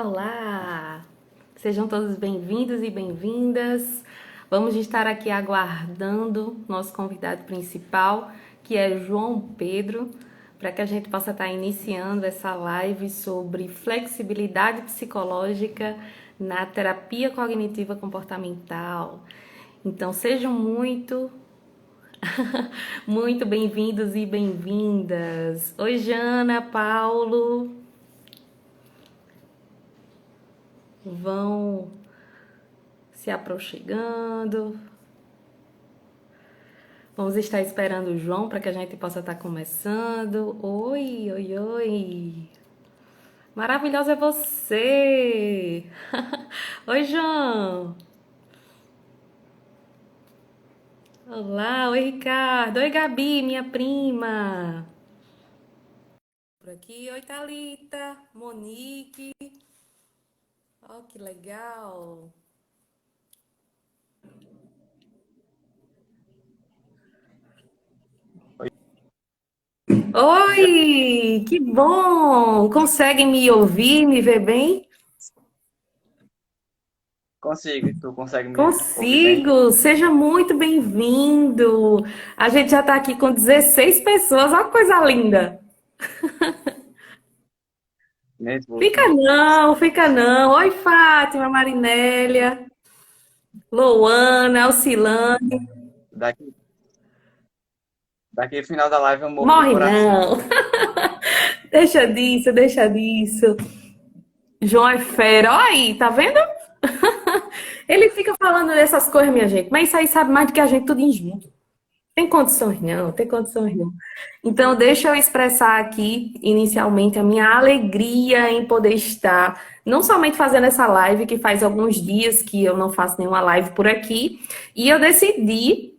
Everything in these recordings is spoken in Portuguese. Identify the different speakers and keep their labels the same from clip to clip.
Speaker 1: Olá! Sejam todos bem-vindos e bem-vindas. Vamos estar aqui aguardando nosso convidado principal, que é João Pedro, para que a gente possa estar iniciando essa live sobre flexibilidade psicológica na terapia cognitiva comportamental. Então, sejam muito bem-vindos e bem-vindas. Oi, Jana, Paulo, vão se aproximando. Vamos estar esperando o João para que a gente possa estar começando. Oi, oi, oi. Maravilhosa é você. Oi, João. Olá, oi, Ricardo. Oi, Gabi, minha prima. Por aqui, oi, Thalita, Monique. Oh, que legal. Oi, que bom. Conseguem me ouvir, me ver bem?
Speaker 2: Consigo, tu consegue me ouvir bem?
Speaker 1: Consigo! Seja muito bem-vindo! A gente já está aqui com 16 pessoas, olha que coisa linda! Fica
Speaker 2: Network.
Speaker 1: não, fica não. Oi, Fátima, Marinélia, Louana, Alcilane.
Speaker 2: Daqui, daqui no final da live eu morro do
Speaker 1: Morre
Speaker 2: coração.
Speaker 1: não! Deixa disso, deixa disso. João é fera, olha aí, tá vendo? Ele fica falando dessas coisas, minha gente, mas isso aí sabe mais do que a gente tudo em junto. Tem condições não, tem condições não. Então, deixa eu expressar aqui, inicialmente, a minha alegria em poder estar, não somente fazendo essa live, que faz alguns dias que eu não faço nenhuma live por aqui, e eu decidi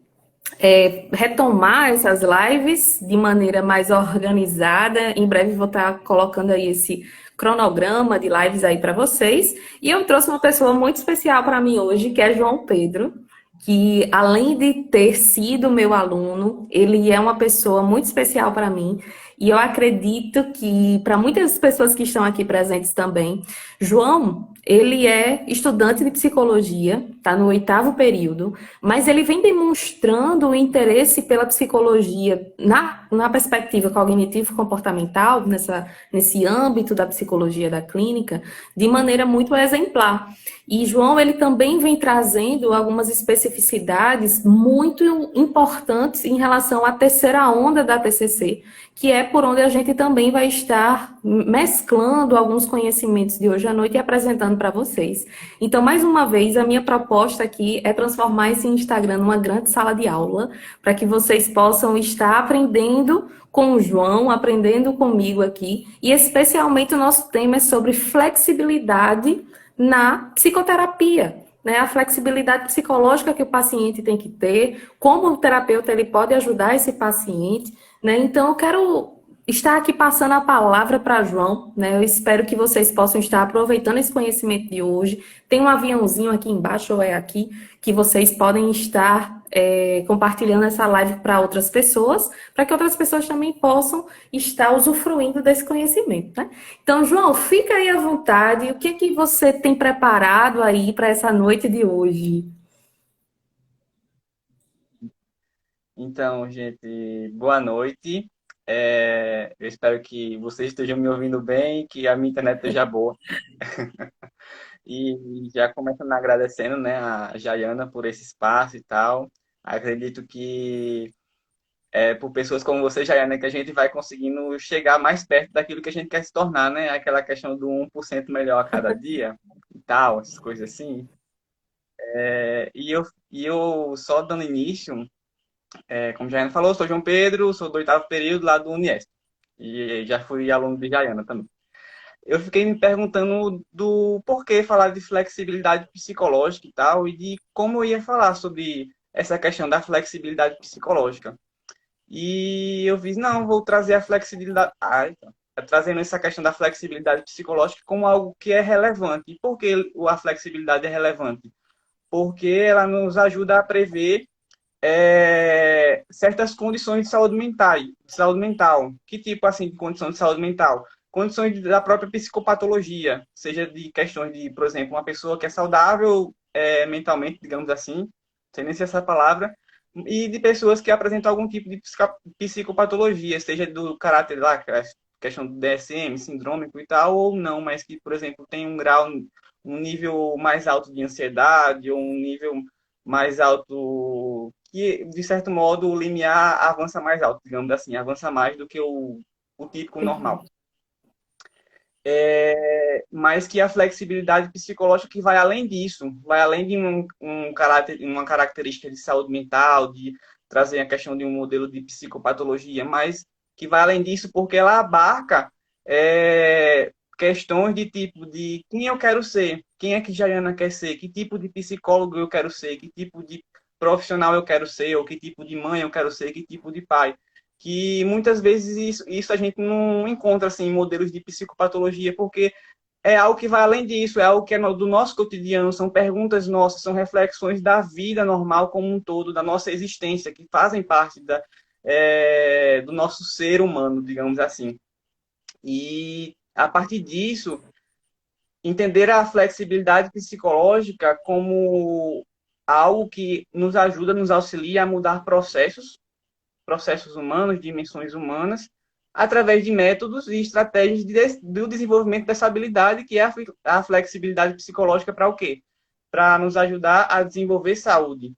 Speaker 1: retomar essas lives de maneira mais organizada. Em breve vou estar colocando aí esse cronograma de lives aí para vocês. E eu trouxe uma pessoa muito especial para mim hoje, que é João Pedro, que além de ter sido meu aluno, ele é uma pessoa muito especial para mim. E eu acredito que para muitas pessoas que estão aqui presentes também, João, ele é estudante de psicologia, está no 8º período, mas ele vem demonstrando o interesse pela psicologia na perspectiva cognitivo-comportamental, nesse âmbito da psicologia da clínica, de maneira muito exemplar. E João, ele também vem trazendo algumas especificidades muito importantes em relação à terceira onda da TCC, que é por onde a gente também vai estar mesclando alguns conhecimentos de hoje à noite e apresentando para vocês. Então, mais uma vez, a minha proposta aqui é transformar esse Instagram numa grande sala de aula, para que vocês possam estar aprendendo com o João, aprendendo comigo aqui, e especialmente o nosso tema é sobre flexibilidade na psicoterapia, né? A flexibilidade psicológica que o paciente tem que ter, como o terapeuta ele pode ajudar esse paciente, né? Então eu quero estar aqui passando a palavra para João, né? Eu espero que vocês possam estar aproveitando esse conhecimento de hoje. Tem um aviãozinho aqui embaixo ou é aqui que vocês podem estar compartilhando essa live para outras pessoas, para que outras pessoas também possam estar usufruindo desse conhecimento, né? Então, João, fica aí à vontade. O que é que você tem preparado aí para essa noite de hoje?
Speaker 2: Então, gente, boa noite. Eu espero que vocês estejam me ouvindo bem, que a minha internet esteja boa. E já começando agradecendo, né, a Jaiana por esse espaço e tal. Acredito que por pessoas como você, Jaiana, que a gente vai conseguindo chegar mais perto daquilo que a gente quer se tornar, né? Aquela questão do 1% melhor a cada dia e tal, essas coisas assim. E eu só dando início, como Jaiana falou, eu sou João Pedro, sou do 8º período lá do Uniesp. E já fui aluno de Jaiana também. Eu fiquei me perguntando do porquê falar de flexibilidade psicológica e tal, e de como eu ia falar sobre essa questão da flexibilidade psicológica. E eu fiz, não, vou trazer a flexibilidade. Então, trazendo essa questão da flexibilidade psicológica como algo que é relevante. E por que a flexibilidade é relevante? Porque ela nos ajuda a prever certas condições de saúde mental. Que tipo assim de condição de saúde mental? condições da própria psicopatologia, seja de questões de, por exemplo, uma pessoa que é saudável mentalmente, digamos assim, não sei nem se é essa palavra, e de pessoas que apresentam algum tipo de psicopatologia, seja do caráter lá, questão do DSM, sindrômico e tal, ou não, mas que, por exemplo, tem um grau, um nível mais alto de ansiedade, ou um nível mais alto, que, de certo modo, o limiar avança mais alto, digamos assim, avança mais do que o típico normal.
Speaker 1: Perfeito.
Speaker 2: Mas que a flexibilidade psicológica que vai além disso, vai além de um caráter, uma característica de saúde mental, de trazer a questão de um modelo de psicopatologia, mas que vai além disso porque ela abarca questões de tipo de quem eu quero ser, quem é que Jaiana quer ser, que tipo de psicólogo eu quero ser, que tipo de profissional eu quero ser, ou que tipo de mãe eu quero ser, que tipo de pai, que muitas vezes isso a gente não encontra assim, em modelos de psicopatologia, porque é algo que vai além disso, é algo que é do nosso cotidiano, são perguntas nossas, são reflexões da vida normal como um todo, da nossa existência, que fazem parte do nosso ser humano, digamos assim. E, a partir disso, entender a flexibilidade psicológica como algo que nos ajuda, nos auxilia a mudar processos humanos, dimensões humanas, através de métodos e estratégias do desenvolvimento dessa habilidade, que é a flexibilidade psicológica para o quê? Para nos ajudar a desenvolver saúde.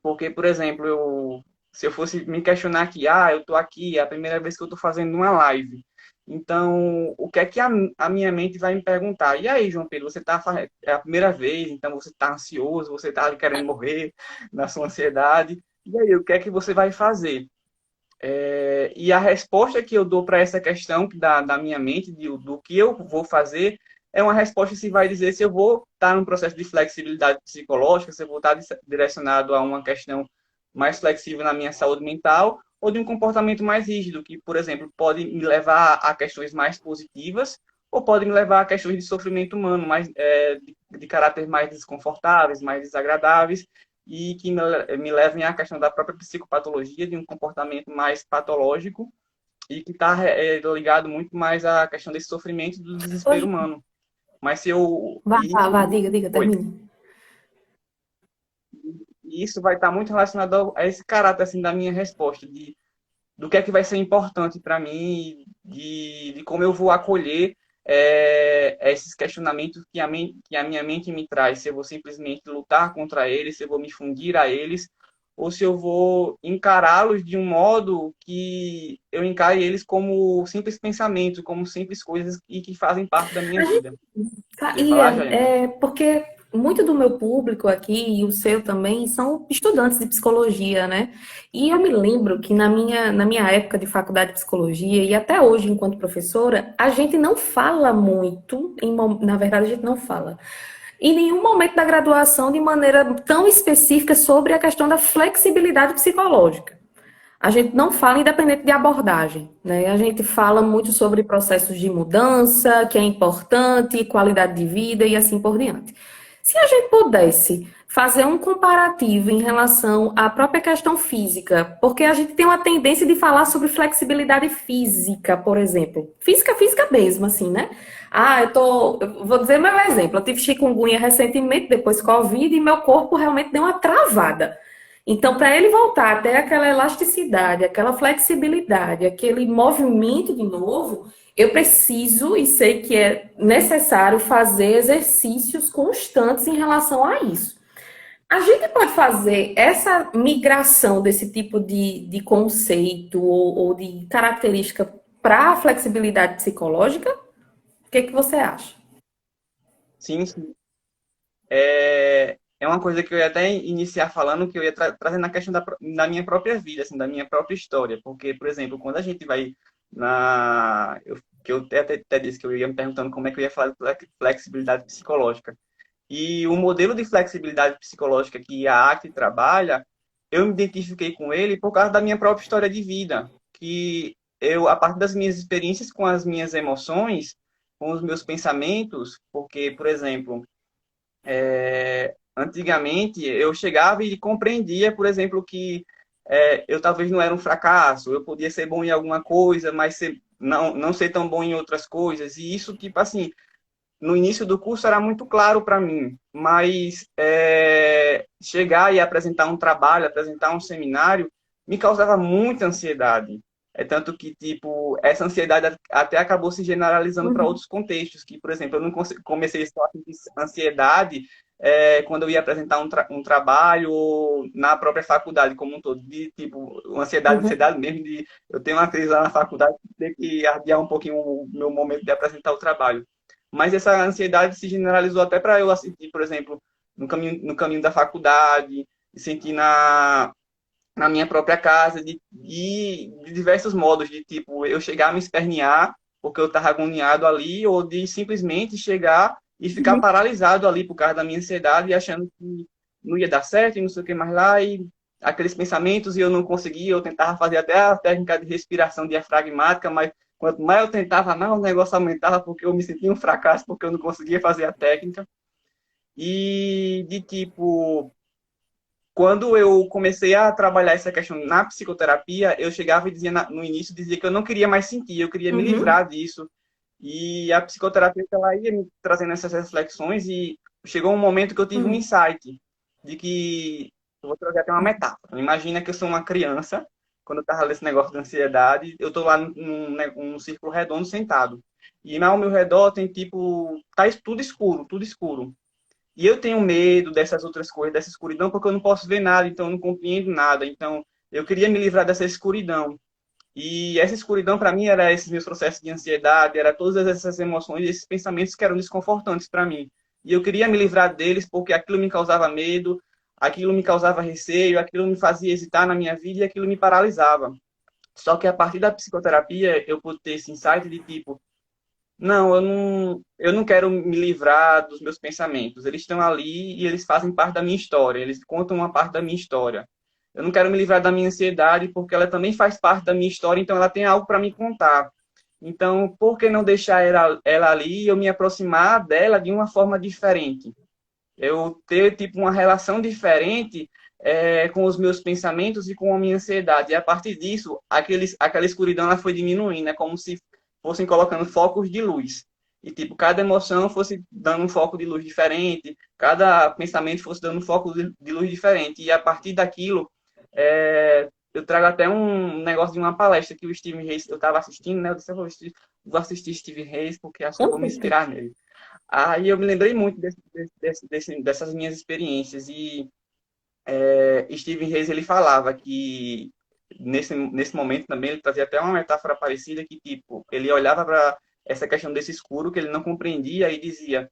Speaker 2: Porque, por exemplo, se eu fosse me questionar aqui, eu estou aqui, é a primeira vez que eu estou fazendo uma live. Então, o que é que a minha mente vai me perguntar? E aí, João Pedro, é a primeira vez, então você está ansioso, você está querendo morrer na sua ansiedade. E aí, o que é que você vai fazer? E a resposta que eu dou para essa questão da minha mente, do que eu vou fazer, é uma resposta que vai dizer se eu vou estar num processo de flexibilidade psicológica, se eu vou estar direcionado a uma questão mais flexível na minha saúde mental, ou de um comportamento mais rígido, que, por exemplo, pode me levar a questões mais positivas, ou pode me levar a questões de sofrimento humano, de caráter mais desconfortáveis, mais desagradáveis, e que me levem à questão da própria psicopatologia, de um comportamento mais patológico e que está ligado muito mais à questão desse sofrimento e do desespero
Speaker 1: Oi,
Speaker 2: humano. Mas se eu.
Speaker 1: vá, diga,
Speaker 2: Oi.
Speaker 1: termina.
Speaker 2: E isso vai estar muito relacionado a esse caráter assim, da minha resposta, do que é que vai ser importante para mim, de como eu vou acolher esses questionamentos que a minha mente me traz. Se eu vou simplesmente lutar contra eles, se eu vou me fundir a eles, ou se eu vou encará-los de um modo que eu encare eles como simples pensamentos, como simples coisas e que fazem parte da minha vida.
Speaker 1: Tá,
Speaker 2: Você ia falar,
Speaker 1: Ian,
Speaker 2: Jaiane?
Speaker 1: porque muito do meu público aqui, e o seu também, são estudantes de psicologia, né? E eu me lembro que na minha época de faculdade de psicologia, e até hoje, enquanto professora, a gente não fala muito, na verdade, a gente não fala, em nenhum momento da graduação, de maneira tão específica, sobre a questão da flexibilidade psicológica. A gente não fala independente de abordagem, né? A gente fala muito sobre processos de mudança, que é importante, qualidade de vida e assim por diante. Se a gente pudesse fazer um comparativo em relação à própria questão física, porque a gente tem uma tendência de falar sobre flexibilidade física, por exemplo. Física, física mesmo, assim, né? Eu vou dizer meu exemplo. Eu tive chikungunya recentemente, depois Covid, e meu corpo realmente deu uma travada. Então, para ele voltar a ter aquela elasticidade, aquela flexibilidade, aquele movimento de novo, eu preciso e sei que é necessário fazer exercícios constantes em relação a isso. A gente pode fazer essa migração desse tipo de conceito ou de característica para a flexibilidade psicológica? O que que você acha?
Speaker 2: Sim, sim. É uma coisa que eu ia até iniciar falando, que eu ia trazer na questão da minha própria vida, assim, da minha própria história. Porque, por exemplo, quando a gente vai que eu até disse que eu ia me perguntando como é que eu ia falar de flexibilidade psicológica. E o modelo de flexibilidade psicológica que a ACT trabalha, eu me identifiquei com ele por causa da minha própria história de vida. Que eu, a partir das minhas experiências com as minhas emoções, com os meus pensamentos, porque, por exemplo, antigamente eu chegava e compreendia, por exemplo, que eu talvez não era um fracasso, eu podia ser bom em alguma coisa, mas não ser tão bom em outras coisas. E isso, tipo assim, no início do curso era muito claro para mim, mas chegar e apresentar um trabalho, apresentar um seminário, me causava muita ansiedade. É tanto que, tipo, essa ansiedade até acabou se generalizando para
Speaker 1: Uhum.
Speaker 2: outros contextos, que, por exemplo, eu não comecei só a sentir ansiedade quando eu ia apresentar um trabalho na própria faculdade como um todo, de, tipo, uma
Speaker 1: Uhum.
Speaker 2: ansiedade mesmo, de eu tenho uma crise lá na faculdade, ter que adiar um pouquinho o meu momento de apresentar o trabalho. Mas essa ansiedade se generalizou até para eu assistir, por exemplo, no caminho da faculdade, sentir na minha própria casa, de diversos modos, de tipo, eu chegar a me espernear porque eu estava agoniado ali, ou de simplesmente chegar e ficar
Speaker 1: Uhum.
Speaker 2: paralisado ali por causa da minha ansiedade, e achando que não ia dar certo e não sei o que mais lá, e aqueles pensamentos, e eu não conseguia, eu tentava fazer até a técnica de respiração diafragmática, mas quanto mais eu tentava, mais o negócio aumentava, porque eu me sentia um fracasso, porque eu não conseguia fazer a técnica. E de tipo, quando eu comecei a trabalhar essa questão na psicoterapia, eu chegava e dizia no início, dizia que eu não queria mais sentir, eu queria me
Speaker 1: Uhum.
Speaker 2: livrar disso. E a psicoterapia ela ia me trazendo essas reflexões e chegou um momento que eu tive um
Speaker 1: Uhum.
Speaker 2: insight de que eu vou trazer até uma metáfora. Imagina que eu sou uma criança, quando eu estava nesse negócio de ansiedade, eu estou lá num círculo redondo sentado. E ao meu redor tem tipo, tá tudo escuro, tudo escuro. E eu tenho medo dessas outras coisas, dessa escuridão, porque eu não posso ver nada, então eu não compreendo nada. Então, eu queria me livrar dessa escuridão. E essa escuridão, para mim, era esses meus processos de ansiedade, era todas essas emoções, esses pensamentos que eram desconfortantes para mim. E eu queria me livrar deles porque aquilo me causava medo, aquilo me causava receio, aquilo me fazia hesitar na minha vida e aquilo me paralisava. Só que a partir da psicoterapia, eu pude ter esse insight de tipo, não, eu não quero me livrar dos meus pensamentos. Eles estão ali e eles fazem parte da minha história. Eles contam uma parte da minha história. Eu não quero me livrar da minha ansiedade porque ela também faz parte da minha história, então ela tem algo para me contar. Então, por que não deixar ela ali e eu me aproximar dela de uma forma diferente? Eu ter tipo uma relação diferente com os meus pensamentos e com a minha ansiedade. E a partir disso, aquela escuridão ela foi diminuindo, é como se fossem colocando focos de luz. E tipo, cada emoção fosse dando um foco de luz diferente, cada pensamento fosse dando um foco de luz diferente. E a partir daquilo, eu trago até um negócio de uma palestra que o Steve Reis, eu estava assistindo, né? Eu disse, vou assistir Steve Reis porque acho que eu
Speaker 1: Com
Speaker 2: vou me
Speaker 1: certeza.
Speaker 2: inspirar nele. Aí eu me lembrei muito dessas minhas experiências. E Stephen Reis ele falava que nesse momento também ele trazia até uma metáfora parecida que tipo ele olhava para essa questão desse escuro que ele não compreendia e dizia: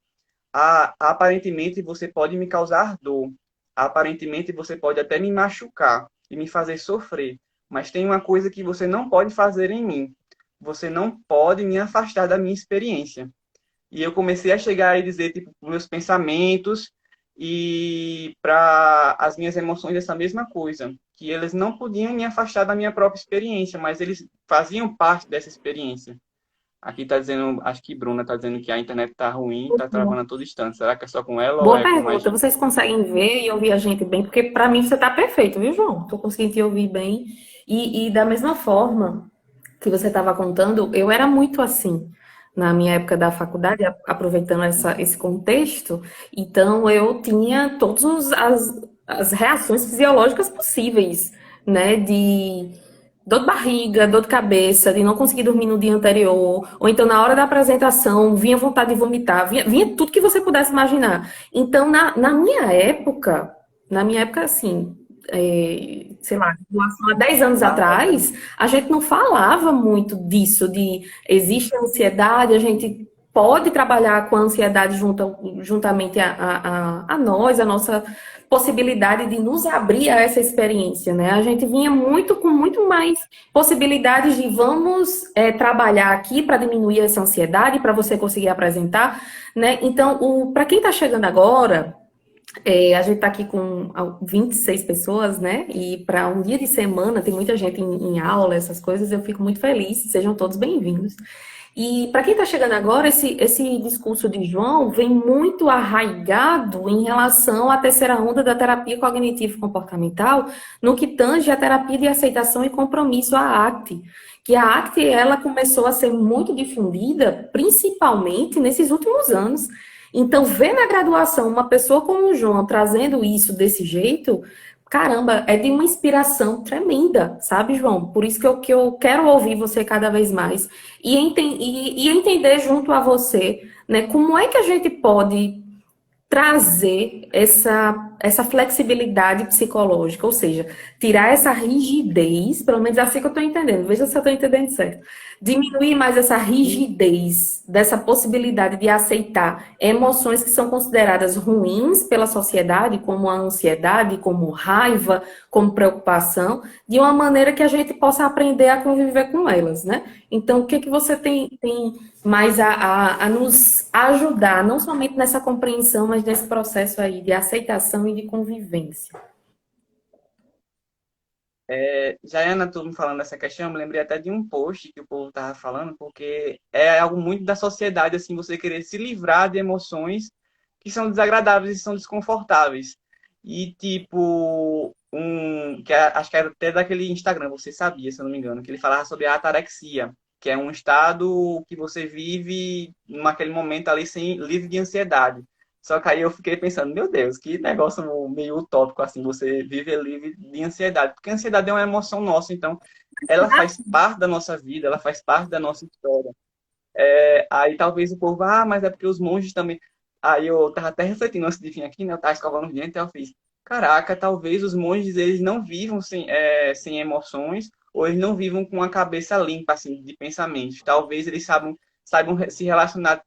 Speaker 2: aparentemente você pode me causar dor, aparentemente você pode até me machucar e me fazer sofrer, mas tem uma coisa que você não pode fazer em mim. Você não pode me afastar da minha experiência. E eu comecei a chegar e dizer, tipo, meus pensamentos e para as minhas emoções essa mesma coisa, que eles não podiam me afastar da minha própria experiência, mas eles faziam parte dessa experiência. Aqui está dizendo, acho que Bruna está dizendo que a internet está ruim, está travando a todo instante. Será que é só com ela ou
Speaker 1: Boa
Speaker 2: é com mais
Speaker 1: pergunta.
Speaker 2: gente?
Speaker 1: Vocês conseguem ver e ouvir a gente bem? Porque para mim você está perfeito, viu, João? Estou conseguindo te ouvir bem. E da mesma forma que você estava contando, eu era muito assim na minha época da faculdade, aproveitando esse contexto. Então eu tinha todas as reações fisiológicas possíveis, né? De dor de barriga, dor de cabeça, de não conseguir dormir no dia anterior, ou então na hora da apresentação vinha vontade de vomitar, vinha tudo que você pudesse imaginar. Então, na minha época, assim, sei lá, em relação a 10 anos
Speaker 2: Nada,
Speaker 1: atrás, a gente não falava muito disso, de existe ansiedade, a gente pode trabalhar com a ansiedade juntamente a nós, a nossa possibilidade de nos abrir a essa experiência, né? A gente vinha com muito mais possibilidades de vamos trabalhar aqui para diminuir essa ansiedade, para você conseguir apresentar, né? Então, para quem está chegando agora, a gente está aqui com 26 pessoas, né? E para um dia de semana, tem muita gente em aula, essas coisas, eu fico muito feliz. Sejam todos bem-vindos. E para quem está chegando agora, esse discurso de João vem muito arraigado em relação à terceira onda da terapia cognitivo-comportamental, no que tange a terapia de aceitação e compromisso, a ACT. Que a ACT ela começou a ser muito difundida, principalmente nesses últimos anos. Então, ver na graduação uma pessoa como o João trazendo isso desse jeito, caramba, é de uma inspiração tremenda, sabe, João? Por isso que eu quero ouvir você cada vez mais e entender junto a você, né, como é que a gente pode trazer essa flexibilidade psicológica, ou seja, tirar essa rigidez, pelo menos assim que eu estou entendendo, veja se eu estou entendendo certo. Diminuir mais essa rigidez, dessa possibilidade de aceitar emoções que são consideradas ruins pela sociedade, como a ansiedade, como raiva, como preocupação, de uma maneira que a gente possa aprender a conviver com elas, né? Então, o que que você tem mais a nos ajudar, não somente nessa compreensão, mas nesse processo aí de aceitação e de convivência?
Speaker 2: Jaiana, tu me falando dessa questão, eu me lembrei até de um post que o povo tava falando, porque é algo muito da sociedade, assim, você querer se livrar de emoções que são desagradáveis e são desconfortáveis. E, tipo, acho que era até daquele Instagram, você sabia, se eu não me engano, que ele falava sobre a atarexia, que é um estado que você vive naquele momento ali sem, livre de ansiedade. Só que aí eu fiquei pensando, meu Deus, que negócio meio utópico, assim, você viver livre de ansiedade. Porque a ansiedade é uma emoção nossa, então ela faz parte da nossa vida, ela faz parte da nossa história. Aí talvez o povo, mas é porque os monges também. Aí eu tava até refletindo antes de vir aqui, né? Eu tava escovando os dentes, aí eu fiz, caraca, talvez os monges eles não vivam sem emoções, ou eles não vivam com a cabeça limpa, assim, de pensamentos. Talvez eles saibam se relacionar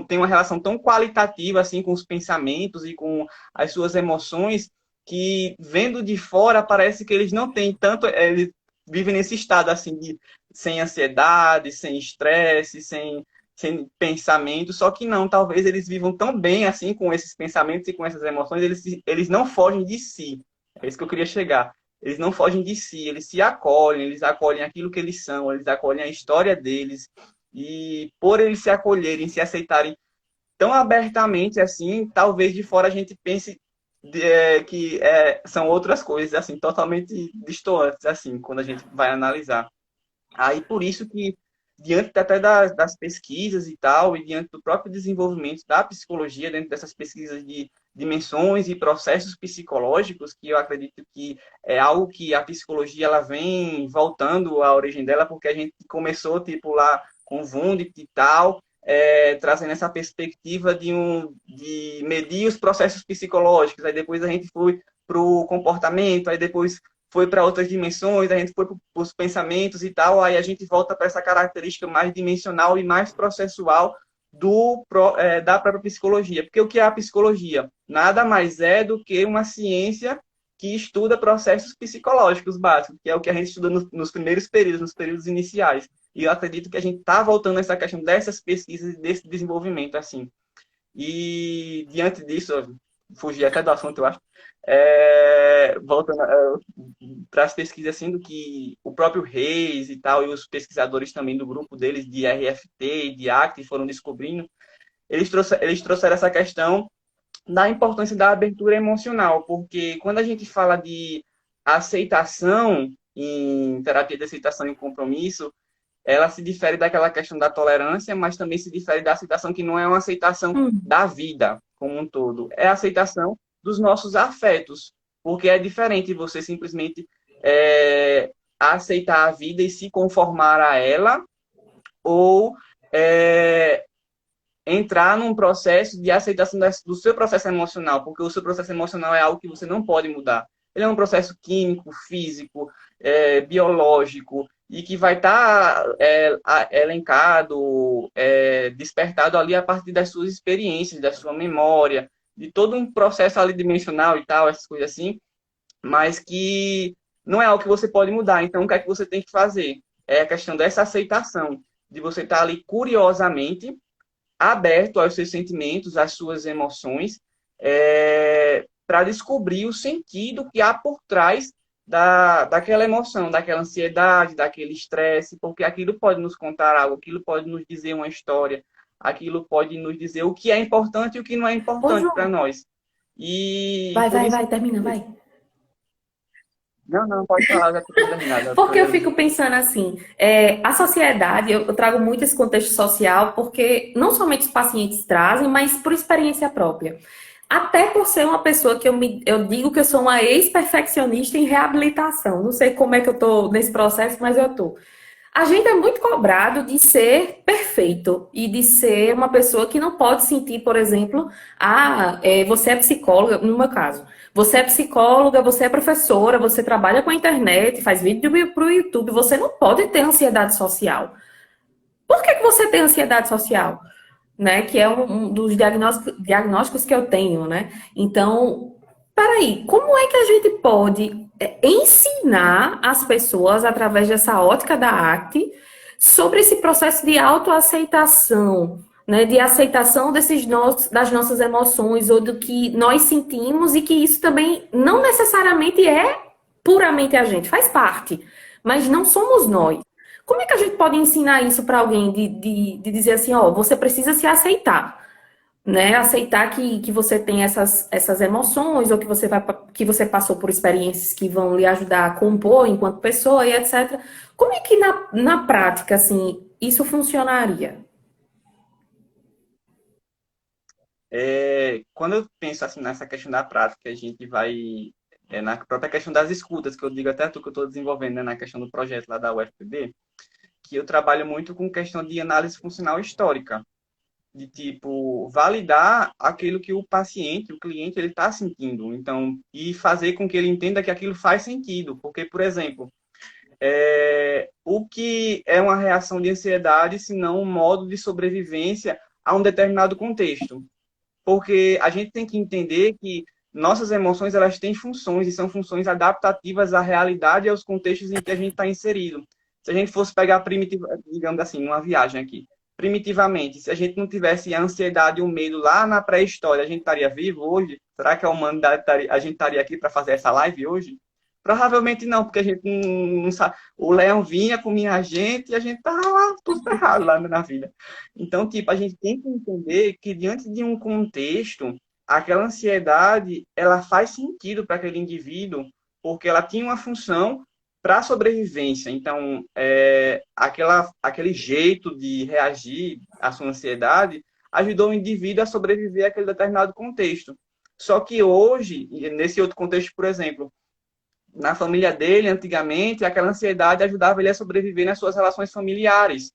Speaker 2: tem uma relação tão qualitativa assim com os pensamentos e com as suas emoções que vendo de fora parece que eles não têm tanto, eles vivem nesse estado assim de sem ansiedade, sem estresse, sem pensamento, só que não, talvez eles vivam tão bem assim com esses pensamentos e com essas emoções, eles não fogem de si. É isso que eu queria chegar. Eles não fogem de si, eles se acolhem, eles acolhem aquilo que eles são, eles acolhem a história deles, e por eles se acolherem, se aceitarem tão abertamente assim, talvez de fora a gente pense que são outras coisas, assim, totalmente distantes, assim, quando a gente vai analisar. Aí por isso que, diante até das pesquisas e tal, e diante do próprio desenvolvimento da psicologia, dentro dessas pesquisas de dimensões e processos psicológicos, que eu acredito que é algo que a psicologia ela vem voltando à origem dela, porque a gente começou, tipo, lá com Wundt e tal, trazendo essa perspectiva de medir os processos psicológicos, aí depois a gente foi para o comportamento, aí depois foi para outras dimensões, a gente foi para os pensamentos e tal, aí a gente volta para essa característica mais dimensional e mais processual da própria psicologia. Porque o que é a psicologia? Nada mais é do que uma ciência que estuda processos psicológicos básicos, que é o que a gente estuda nos primeiros períodos, nos períodos iniciais. E eu acredito que a gente está voltando a essa questão dessas pesquisas e desse desenvolvimento, assim. E diante disso, fugi até do assunto, eu acho. Voltando para as pesquisas assim do que o próprio Reis e tal, e os pesquisadores também do grupo deles de RFT e de ACT foram descobrindo, eles trouxeram essa questão da importância da abertura emocional, porque quando a gente fala de aceitação em terapia de aceitação e compromisso, ela se difere daquela questão da tolerância, mas também se difere da aceitação que não é uma aceitação da vida como um todo, é a aceitação dos nossos afetos, porque é diferente você simplesmente aceitar a vida e se conformar a ela, ou entrar num processo de aceitação do seu processo emocional, porque o seu processo emocional é algo que você não pode mudar. Ele é um processo químico, físico, biológico, e que vai estar elencado, despertado ali a partir das suas experiências, da sua memória, de todo um processo ali dimensional e tal, essas coisas assim, mas que não é algo que você pode mudar. Então, o que é que você tem que fazer? É a questão dessa aceitação, de você estar ali curiosamente aberto aos seus sentimentos, às suas emoções, para descobrir o sentido que há por trás daquela emoção, daquela ansiedade, daquele estresse, porque aquilo pode nos contar algo, aquilo pode nos dizer uma história, aquilo pode nos dizer o que é importante e o que não é
Speaker 1: Ô,
Speaker 2: importante para
Speaker 1: João,
Speaker 2: nós. E
Speaker 1: vai,
Speaker 2: por
Speaker 1: vai,
Speaker 2: isso.
Speaker 1: vai, termina, vai.
Speaker 2: Não, não, pode falar, já que eu tinha terminado, é o que eu
Speaker 1: Porque eu
Speaker 2: ia
Speaker 1: fico
Speaker 2: dizer.
Speaker 1: pensando assim, a sociedade, eu trago muito esse contexto social, porque não somente os pacientes trazem, mas por experiência própria. Até por ser uma pessoa que eu digo que eu sou uma ex-perfeccionista em reabilitação. Não sei como é que eu tô nesse processo, mas eu tô. A gente é muito cobrado de ser perfeito e de ser uma pessoa que não pode sentir, por exemplo, você é psicóloga, no meu caso. Você é psicóloga, você é professora, você trabalha com a internet, faz vídeo para o YouTube, você não pode ter ansiedade social. Por que você tem ansiedade social? Né? Que é um dos diagnósticos que eu tenho, né? Então, peraí, como é que a gente pode ensinar as pessoas, através dessa ótica da arte, sobre esse processo de autoaceitação, né? De aceitação das nossas emoções ou do que nós sentimos e que isso também não necessariamente é puramente a gente, faz parte, mas não somos nós. Como é que a gente pode ensinar isso para alguém de dizer assim, ó, você precisa se aceitar, né? Aceitar que você tem essas emoções ou que você passou por experiências que vão lhe ajudar a compor enquanto pessoa e etc. Como é que na prática, assim, isso funcionaria?
Speaker 2: Quando eu penso assim nessa questão da prática, a gente vai na própria questão das escutas, que eu digo até tu que eu estou desenvolvendo, né, na questão do projeto lá da UFPB, que eu trabalho muito com questão de análise funcional histórica, de tipo validar aquilo que o paciente, o cliente, ele está sentindo, então e fazer com que ele entenda que aquilo faz sentido, porque por exemplo, o que é uma reação de ansiedade, se não um modo de sobrevivência a um determinado contexto? Porque a gente tem que entender que nossas emoções elas têm funções e são funções adaptativas à realidade e aos contextos em que a gente está inserido. Se a gente fosse pegar primitiva, digamos assim, uma viagem aqui, primitivamente, se a gente não tivesse a ansiedade e o medo lá na pré-história, a gente estaria vivo hoje? Será que a humanidade a gente estaria aqui para fazer essa live hoje? Provavelmente não, porque a gente não sabe. O leão vinha, comia a gente e a gente tava lá tudo ferrado lá na vida. Então, tipo, a gente tem que entender que diante de um contexto, aquela ansiedade, ela faz sentido para aquele indivíduo, porque ela tinha uma função para a sobrevivência. Então, aquele jeito de reagir à sua ansiedade ajudou o indivíduo a sobreviver àquele determinado contexto. Só que hoje, nesse outro contexto, por exemplo, na família dele, antigamente, aquela ansiedade ajudava ele a sobreviver nas suas relações familiares.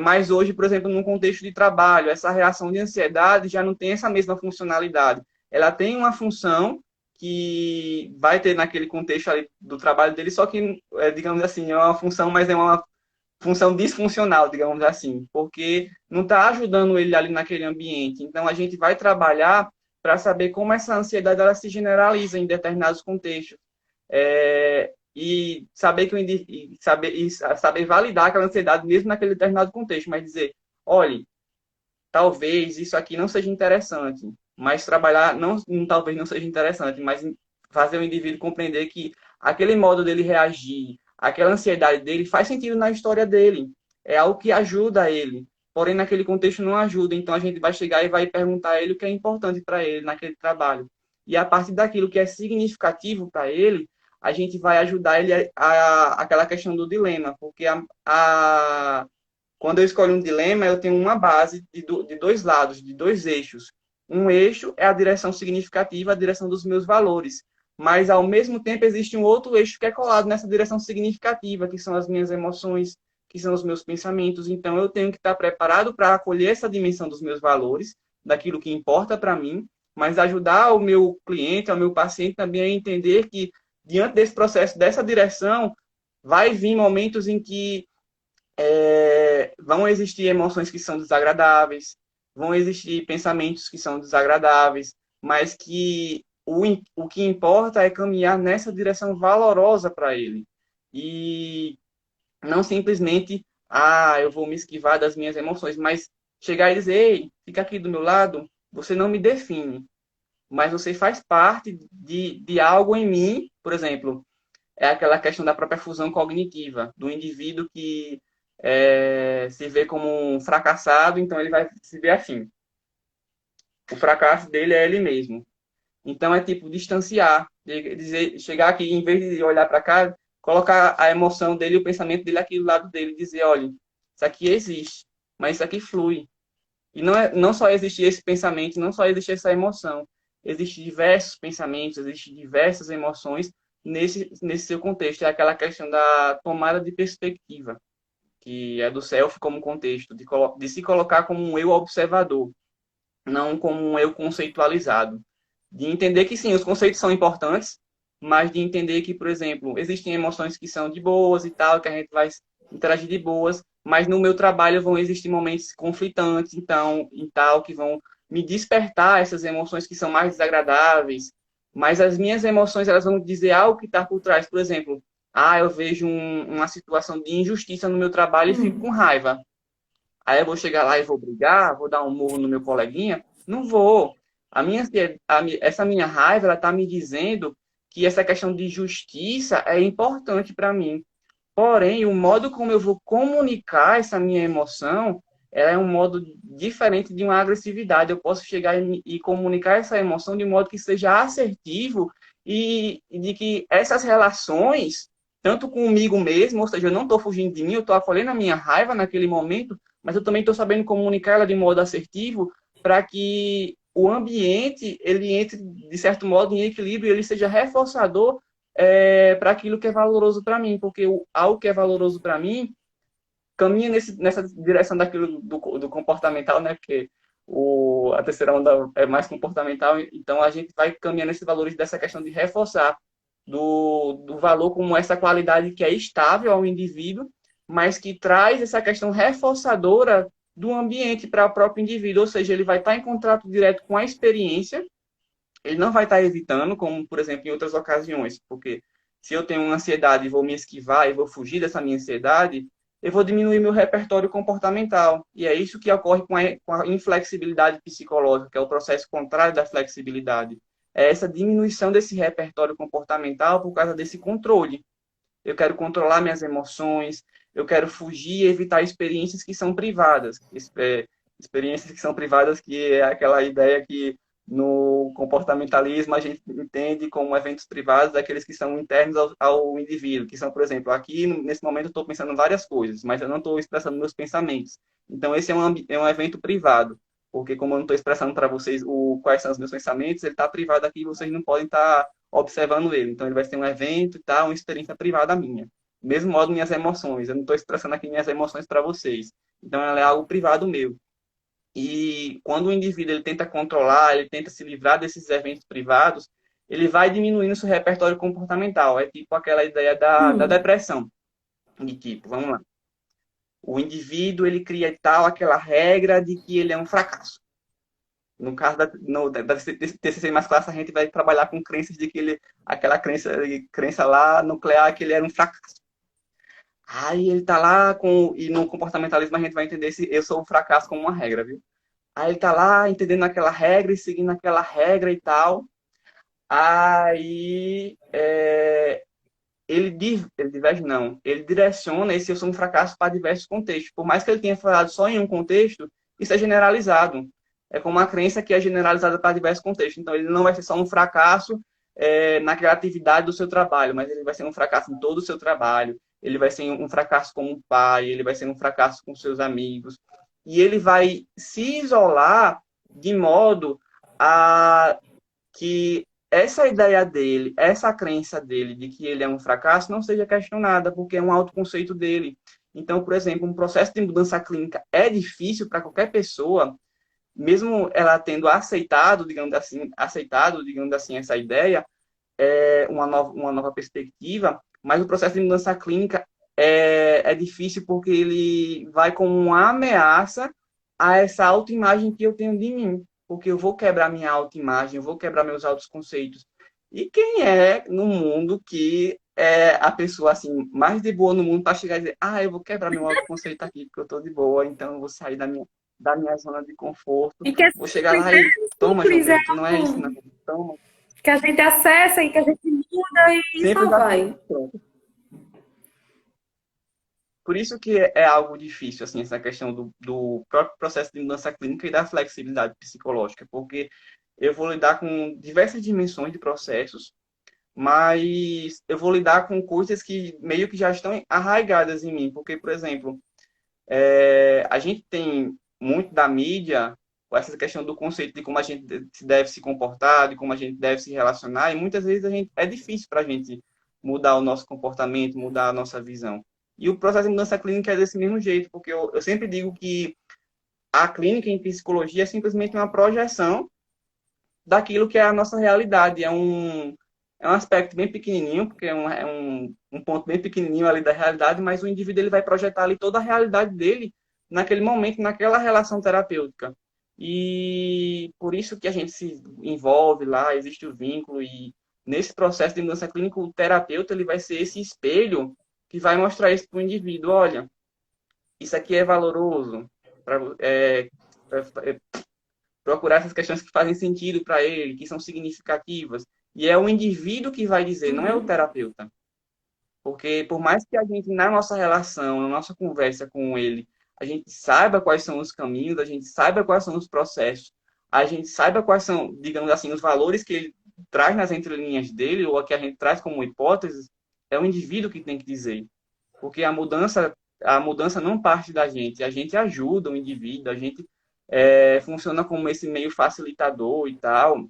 Speaker 2: Mas hoje, por exemplo, num contexto de trabalho, essa reação de ansiedade já não tem essa mesma funcionalidade. Ela tem uma função que vai ter naquele contexto ali do trabalho dele, só que, digamos assim, é uma função, mas é uma função disfuncional, digamos assim, porque não está ajudando ele ali naquele ambiente. Então, a gente vai trabalhar para saber como essa ansiedade ela se generaliza em determinados contextos. E saber que saber validar aquela ansiedade mesmo naquele determinado contexto, mas dizer, olhe, talvez isso aqui não seja interessante, mas trabalhar talvez não seja interessante, mas fazer o indivíduo compreender que aquele modo dele reagir, aquela ansiedade dele faz sentido na história dele, é algo que ajuda ele. Porém, naquele contexto não ajuda, então a gente vai chegar e vai perguntar a ele o que é importante para ele naquele trabalho. E a partir daquilo que é significativo para ele, a gente vai ajudar ele aquela questão do dilema, porque quando eu escolho um dilema, eu tenho uma base de dois lados, de dois eixos. Um eixo é a direção significativa, a direção dos meus valores. Mas, ao mesmo tempo, existe um outro eixo que é colado nessa direção significativa, que são as minhas emoções, que são os meus pensamentos. Então, eu tenho que estar preparado para acolher essa dimensão dos meus valores, daquilo que importa para mim, mas ajudar o meu cliente, o meu paciente também a entender que, diante desse processo, dessa direção, vai vir momentos em que vão existir emoções que são desagradáveis, vão existir pensamentos que são desagradáveis, mas que o que importa é caminhar nessa direção valorosa para ele. E não simplesmente, eu vou me esquivar das minhas emoções, mas chegar e dizer, ei, fica aqui do meu lado, você não me define, mas você faz parte de algo em mim, por exemplo. é aquela questão da própria fusão cognitiva, do indivíduo que se vê como um fracassado, então ele vai se ver assim. O fracasso dele é ele mesmo. Então é tipo distanciar, dizer, chegar aqui, em vez de olhar para cá, colocar a emoção dele, o pensamento dele aqui do lado dele, dizer, olha, isso aqui existe, mas isso aqui flui. E não só existe esse pensamento, não só existe essa emoção, existem diversos pensamentos, existem diversas emoções nesse seu contexto. É aquela questão da tomada de perspectiva, que é do self como contexto, de se colocar como um eu observador, não como um eu conceitualizado. De entender que sim, os conceitos são importantes, mas de entender que, por exemplo, existem emoções que são de boas e tal, que a gente vai interagir de boas, mas no meu trabalho vão existir momentos conflitantes, então, e tal, que vão me despertar essas emoções que são mais desagradáveis, mas as minhas emoções, elas vão dizer algo que está por trás. Por exemplo, eu vejo uma situação de injustiça no meu trabalho e fico com
Speaker 1: Hum.
Speaker 2: raiva. Aí eu vou chegar lá e vou brigar, vou dar um murro no meu coleguinha? Não vou. Essa minha raiva, ela está me dizendo que essa questão de justiça é importante para mim. Porém, o modo como eu vou comunicar essa minha emoção é um modo diferente de uma agressividade. Eu posso chegar e comunicar essa emoção de um modo que seja assertivo e de que essas relações, tanto comigo mesmo, ou seja, eu não estou fugindo de mim, eu estou acolhendo a minha raiva naquele momento, mas eu também estou sabendo comunicar ela de modo assertivo para que o ambiente ele entre, de certo modo, em equilíbrio e ele seja reforçador para aquilo que é valoroso para mim, porque algo que é valoroso para mim caminha nessa direção daquilo do comportamental, né? Porque a terceira onda é mais comportamental, então a gente vai caminhando nesses valores dessa questão de reforçar do valor como essa qualidade que é estável ao indivíduo, mas que traz essa questão reforçadora do ambiente para o próprio indivíduo, ou seja, ele vai estar em contato direto com a experiência, ele não vai estar evitando, como, por exemplo, em outras ocasiões, porque se eu tenho uma ansiedade e vou me esquivar e vou fugir dessa minha ansiedade, eu vou diminuir meu repertório comportamental. E é isso que ocorre com a inflexibilidade psicológica, que é o processo contrário da flexibilidade. É essa diminuição desse repertório comportamental por causa desse controle. Eu quero controlar minhas emoções, eu quero fugir e evitar experiências que são privadas. Experiências que são privadas, que é aquela ideia que no comportamentalismo a gente entende como eventos privados daqueles que são internos ao indivíduo, que são, por exemplo, aqui nesse momento eu estou pensando em várias coisas, mas eu não estou expressando meus pensamentos. Então esse é um evento privado, porque como eu não estou expressando para vocês quais são os meus pensamentos, ele está privado aqui e vocês não podem estar observando ele. Então ele vai ser um evento e tal, uma experiência privada minha. Do mesmo modo, minhas emoções. Eu não estou expressando aqui minhas emoções para vocês. Então ela é algo privado meu. E quando o indivíduo ele tenta controlar, ele tenta se livrar desses eventos privados, ele vai diminuindo seu repertório comportamental. É tipo aquela ideia da
Speaker 1: Hum.
Speaker 2: depressão. De tipo, vamos lá. O indivíduo ele cria tal aquela regra de que ele é um fracasso. No caso da TCC mais classe, a gente vai trabalhar com crenças de que aquela crença lá nuclear que ele era um fracasso. Aí ele tá lá e no comportamentalismo a gente vai entender se eu sou um fracasso como uma regra, viu? Aí ele tá lá entendendo aquela regra e seguindo aquela regra e tal. Aí ele diverge, não. Ele direciona esse eu sou um fracasso para diversos contextos. Por mais que ele tenha falado só em um contexto, isso é generalizado. É como uma crença que é generalizada para diversos contextos. Então, ele não vai ser só um fracasso na criatividade do seu trabalho, mas ele vai ser um fracasso em todo o seu trabalho. Ele vai ser um fracasso como pai, ele vai ser um fracasso com seus amigos. E ele vai se isolar de modo a que essa ideia dele, essa crença dele de que ele é um fracasso não seja questionada, porque é um autoconceito dele. Então, por exemplo, um processo de mudança clínica é difícil para qualquer pessoa, mesmo ela tendo aceitado, digamos assim, essa ideia, uma nova perspectiva, mas o processo de mudança clínica é difícil porque ele vai como uma ameaça a essa autoimagem que eu tenho de mim, porque eu vou quebrar minha autoimagem, eu vou quebrar meus autos conceitos. E quem é no mundo que é a pessoa assim mais de boa no mundo para chegar e dizer, eu vou quebrar meu autoconceito aqui porque eu tô de boa, então eu vou sair da minha zona de conforto,
Speaker 1: E que é
Speaker 2: vou chegar lá e toma, João
Speaker 1: simples, é
Speaker 2: Pedro, tu não é isso, não.
Speaker 1: algo
Speaker 2: Toma.
Speaker 1: que a gente acessa e que a gente muda e
Speaker 2: Sempre
Speaker 1: só
Speaker 2: dá
Speaker 1: vai.
Speaker 2: certo. Por isso que é algo difícil, assim, essa questão do próprio processo de mudança clínica e da flexibilidade psicológica, porque eu vou lidar com diversas dimensões de processos, mas eu vou lidar com coisas que meio que já estão arraigadas em mim, porque, por exemplo, a gente tem muito da mídia com essa questão do conceito de como a gente deve se comportar, de como a gente deve se relacionar, e muitas vezes é difícil para a gente mudar o nosso comportamento, mudar a nossa visão. E o processo de mudança clínica é desse mesmo jeito, porque eu sempre digo que a clínica em psicologia é simplesmente uma projeção daquilo que é a nossa realidade. É um aspecto bem pequenininho, porque um ponto bem pequenininho ali da realidade, mas o indivíduo ele vai projetar ali toda a realidade dele naquele momento, naquela relação terapêutica. E por isso que a gente se envolve lá, existe o vínculo, e nesse processo de mudança clínica, o terapeuta ele vai ser esse espelho que vai mostrar isso para o indivíduo. Olha, isso aqui é valoroso, pra, é, procurar essas questões que fazem sentido para ele, que são significativas. E é o indivíduo que vai dizer, não é o
Speaker 1: Uhum.
Speaker 2: terapeuta. Porque por mais que a gente, na nossa relação, na nossa conversa com ele, a gente saiba quais são os caminhos, a gente saiba quais são os processos, a gente saiba quais são, digamos assim, os valores que ele traz nas entrelinhas dele, ou que a gente traz como hipóteses, é o indivíduo que tem que dizer. Porque a mudança não parte da gente, a gente ajuda o indivíduo, a gente funciona como esse meio facilitador e tal,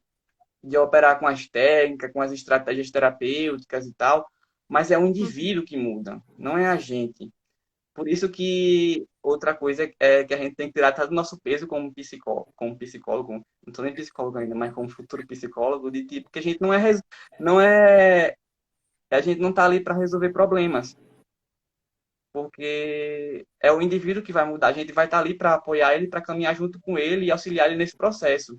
Speaker 2: de operar com as técnicas, com as estratégias terapêuticas e tal, mas é o indivíduo que muda, não é a gente. Por isso que outra coisa é que a gente tem que tirar todo o nosso peso como psicólogo, não sou nem psicólogo ainda, mas como futuro psicólogo, de tipo, que a gente não é, a gente não está ali para resolver problemas, porque é o indivíduo que vai mudar, a gente vai estar ali para apoiar ele, para caminhar junto com ele e auxiliar ele nesse processo.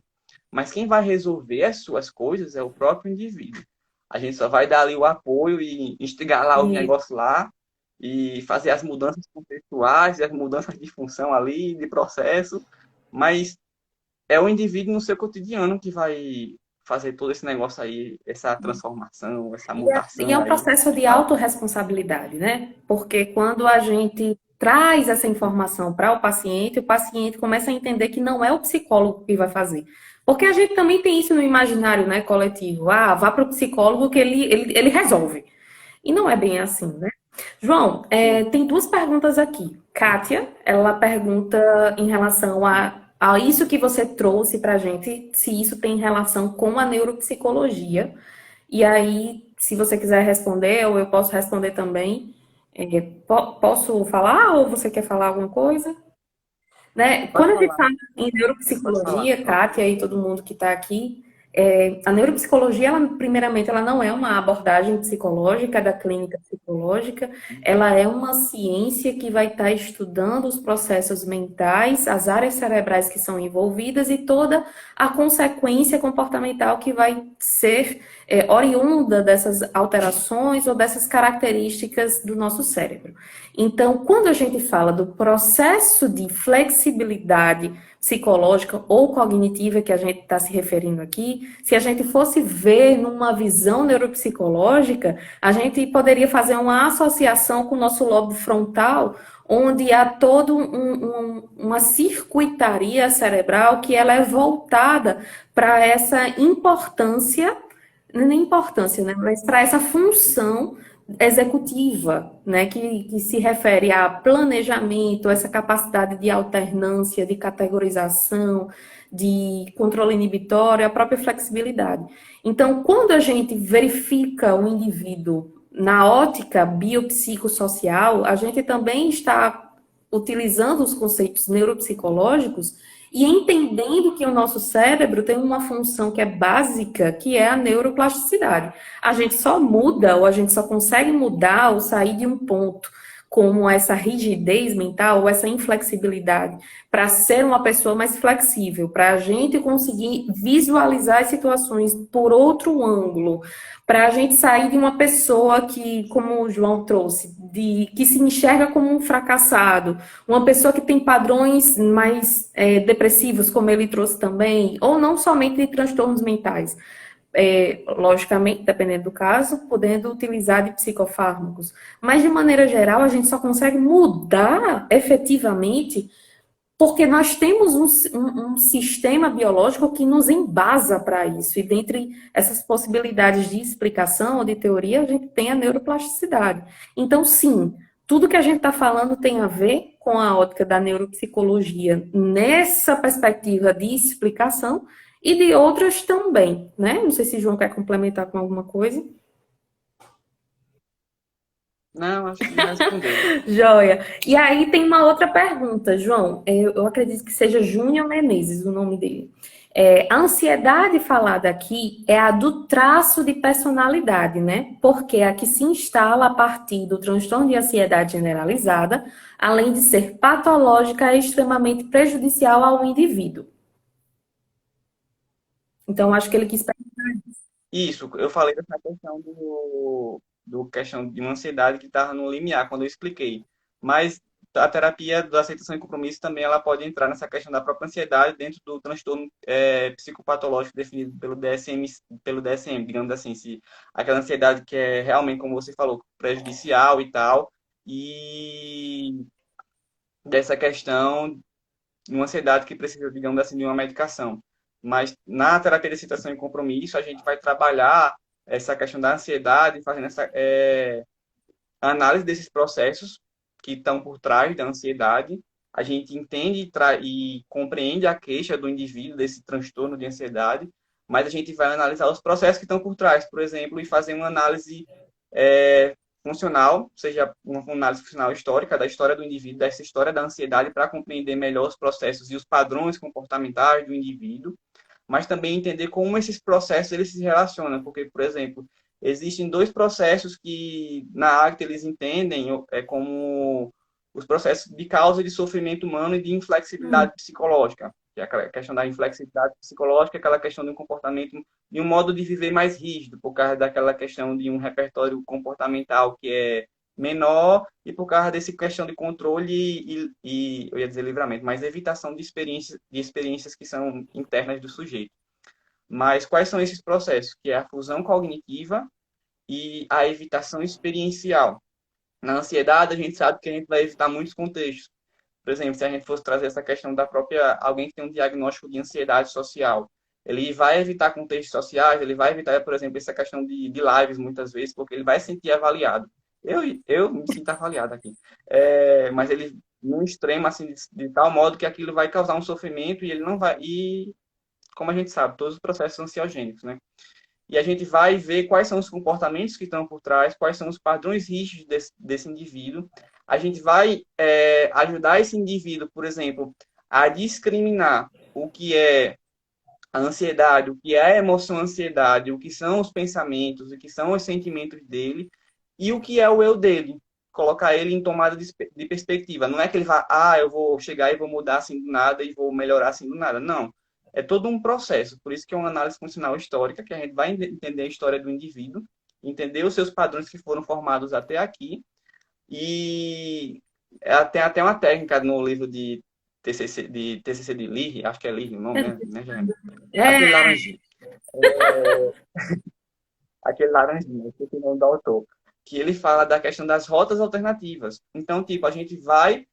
Speaker 2: Mas quem vai resolver as suas coisas é o próprio indivíduo. A gente só vai dar ali o apoio e instigar lá o
Speaker 1: E,
Speaker 2: negócio lá e fazer as mudanças contextuais, as mudanças de função ali, de processo, mas é o indivíduo no seu cotidiano que vai fazer todo esse negócio aí, essa transformação, essa
Speaker 1: e é
Speaker 2: mutação
Speaker 1: um
Speaker 2: aí
Speaker 1: processo
Speaker 2: e
Speaker 1: de
Speaker 2: tal.
Speaker 1: autorresponsabilidade, né? Porque quando a gente traz essa informação para o paciente começa a entender que não é o psicólogo que vai fazer. Porque a gente também tem isso no imaginário, né, coletivo. Ah, vá para o psicólogo que ele resolve. E não é bem assim, né? João, tem duas perguntas aqui. Kátia, ela pergunta em relação a isso que você trouxe para a gente, se isso tem relação com a neuropsicologia. E aí, se você quiser responder, ou eu posso responder também. Posso falar ou você quer falar alguma coisa? Né?
Speaker 2: Pode
Speaker 1: Quando a gente
Speaker 2: falar,
Speaker 1: fala em
Speaker 2: pode falar.
Speaker 1: neuropsicologia, Kátia e todo mundo que está aqui, a neuropsicologia, ela, primeiramente, ela não é uma abordagem psicológica da clínica psicológica, ela é uma ciência que vai estar estudando os processos mentais, as áreas cerebrais que são envolvidas e toda a consequência comportamental que vai ser oriunda dessas alterações ou dessas características do nosso cérebro. Então, quando a gente fala do processo de flexibilidade psicológica ou cognitiva que a gente está se referindo aqui, se a gente fosse ver numa visão neuropsicológica, a gente poderia fazer uma associação com o nosso lobo frontal, onde há toda uma circuitaria cerebral que ela é voltada para essa importância, nem importância, né, mas para essa função executiva, né, que se refere a planejamento, essa capacidade de alternância, de categorização, de controle inibitório, a própria flexibilidade. Então, quando a gente verifica o indivíduo na ótica biopsicossocial, a gente também está utilizando os conceitos neuropsicológicos e entendendo que o nosso cérebro tem uma função que é básica, que é a neuroplasticidade. A gente só muda, ou a gente só consegue mudar ou sair de um ponto como essa rigidez mental ou essa inflexibilidade, para ser uma pessoa mais flexível, para a gente conseguir visualizar as situações por outro ângulo, para a gente sair de uma pessoa que, como o João trouxe, que se enxerga como um fracassado, uma pessoa que tem padrões mais depressivos, como ele trouxe também, ou não somente de transtornos mentais, logicamente, dependendo do caso, podendo utilizar de psicofármacos. Mas, de maneira geral, a gente só consegue mudar efetivamente porque nós temos um sistema biológico que nos embasa para isso. E dentre essas possibilidades de explicação ou de teoria, a gente tem a neuroplasticidade. Então, sim, tudo que a gente está falando tem a ver com a ótica da neuropsicologia nessa perspectiva de explicação e de outras também, né? Não sei se o João quer complementar com alguma coisa.
Speaker 2: Não, acho que respondeu.
Speaker 1: Joia. E aí tem uma outra pergunta, João. Eu acredito que seja Júnior Menezes o nome dele. A ansiedade falada aqui é a do traço de personalidade, né? Porque é a que se instala a partir do transtorno de ansiedade generalizada, além de ser patológica, é extremamente prejudicial ao indivíduo. Então, acho que ele quis.
Speaker 2: Isso, eu falei dessa questão do questão de uma ansiedade que estava no limiar quando eu expliquei. Mas a terapia da aceitação e compromisso também ela pode entrar nessa questão da própria ansiedade dentro do transtorno psicopatológico definido pelo DSM, digamos assim, se aquela ansiedade que é realmente, como você falou, prejudicial e tal, e dessa questão uma ansiedade que precisa, digamos assim, de uma medicação. Mas na terapia de aceitação e compromisso, a gente vai trabalhar essa questão da ansiedade, fazendo essa análise desses processos que estão por trás da ansiedade. A gente entende e compreende a queixa do indivíduo desse transtorno de ansiedade, mas a gente vai analisar os processos que estão por trás, por exemplo, e fazer uma análise funcional, seja uma análise funcional histórica da história do indivíduo, dessa história da ansiedade, para compreender melhor os processos e os padrões comportamentais do indivíduo, mas também entender como esses processos eles se relacionam, porque, por exemplo, existem dois processos que na ACT eles entendem como os processos de causa de sofrimento humano e de inflexibilidade psicológica, que é aquela questão da inflexibilidade psicológica, aquela questão de um comportamento, de um modo de viver mais rígido, por causa daquela questão de um repertório comportamental que é menor e por causa desse questão de controle e eu ia dizer livramento, mas evitação de experiências que são internas do sujeito. Mas quais são esses processos? Que é a fusão cognitiva e a evitação experiencial. Na ansiedade, a gente sabe que a gente vai evitar muitos contextos. Por exemplo, se a gente fosse trazer essa questão da própria alguém que tem um diagnóstico de ansiedade social, ele vai evitar contextos sociais, ele vai evitar, por exemplo, essa questão de lives muitas vezes, porque ele vai se sentir avaliado. Eu me sinto avaliado aqui. Mas ele, num extremo, assim, de tal modo que aquilo vai causar um sofrimento e ele não vai. E, como a gente sabe, todos os processos são ansiogênicos, né? E a gente vai ver quais são os comportamentos que estão por trás, quais são os padrões rígidos desse indivíduo. A gente vai ajudar esse indivíduo, por exemplo, a discriminar o que é a ansiedade, o que é a emoção ansiedade, o que são os pensamentos, o que são os sentimentos dele e o que é o eu dele. Colocar ele em tomada de perspectiva. Não é que ele vá, eu vou chegar e vou mudar assim do nada e vou melhorar assim do nada. Não. É todo um processo. Por isso que é uma análise funcional histórica, que a gente vai entender a história do indivíduo, entender os seus padrões que foram formados até aqui. E tem até uma técnica no livro TCC de Leary, acho que é Leary o nome, né, Jane? Aquele
Speaker 1: É,
Speaker 2: laranjinha. Aquele laranjinha, eu esqueci o nome do autor. Que ele fala da questão das rotas alternativas. Então, tipo, a gente vai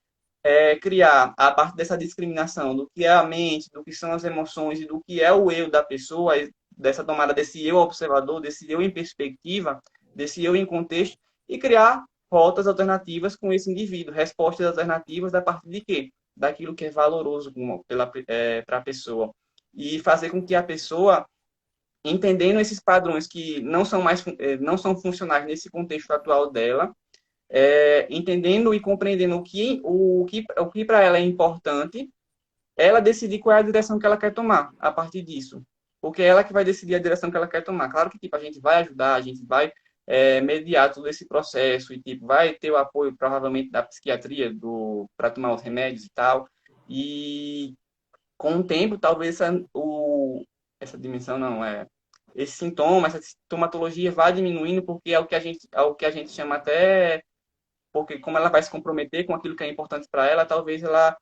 Speaker 2: criar, a parte dessa discriminação do que é a mente, do que são as emoções e do que é o eu da pessoa, dessa tomada desse eu observador, desse eu em perspectiva, desse eu em contexto, e criar rotas alternativas com esse indivíduo, respostas alternativas a partir de quê? Daquilo que é valoroso para a pessoa. E fazer com que a pessoa, entendendo esses padrões que não são funcionais nesse contexto atual dela, entendendo e compreendendo o que para ela é importante, ela decidir qual é a direção que ela quer tomar a partir disso. Porque é ela que vai decidir a direção que ela quer tomar. Claro que tipo, a gente vai ajudar, a gente vai mediar todo esse processo e tipo, vai ter o apoio provavelmente da psiquiatria para tomar os remédios e tal. E com o tempo, talvez essa dimensão não é. Esse sintoma, essa sintomatologia vai diminuindo porque é o que a gente chama até porque como ela vai se comprometer com aquilo que é importante para ela, talvez ela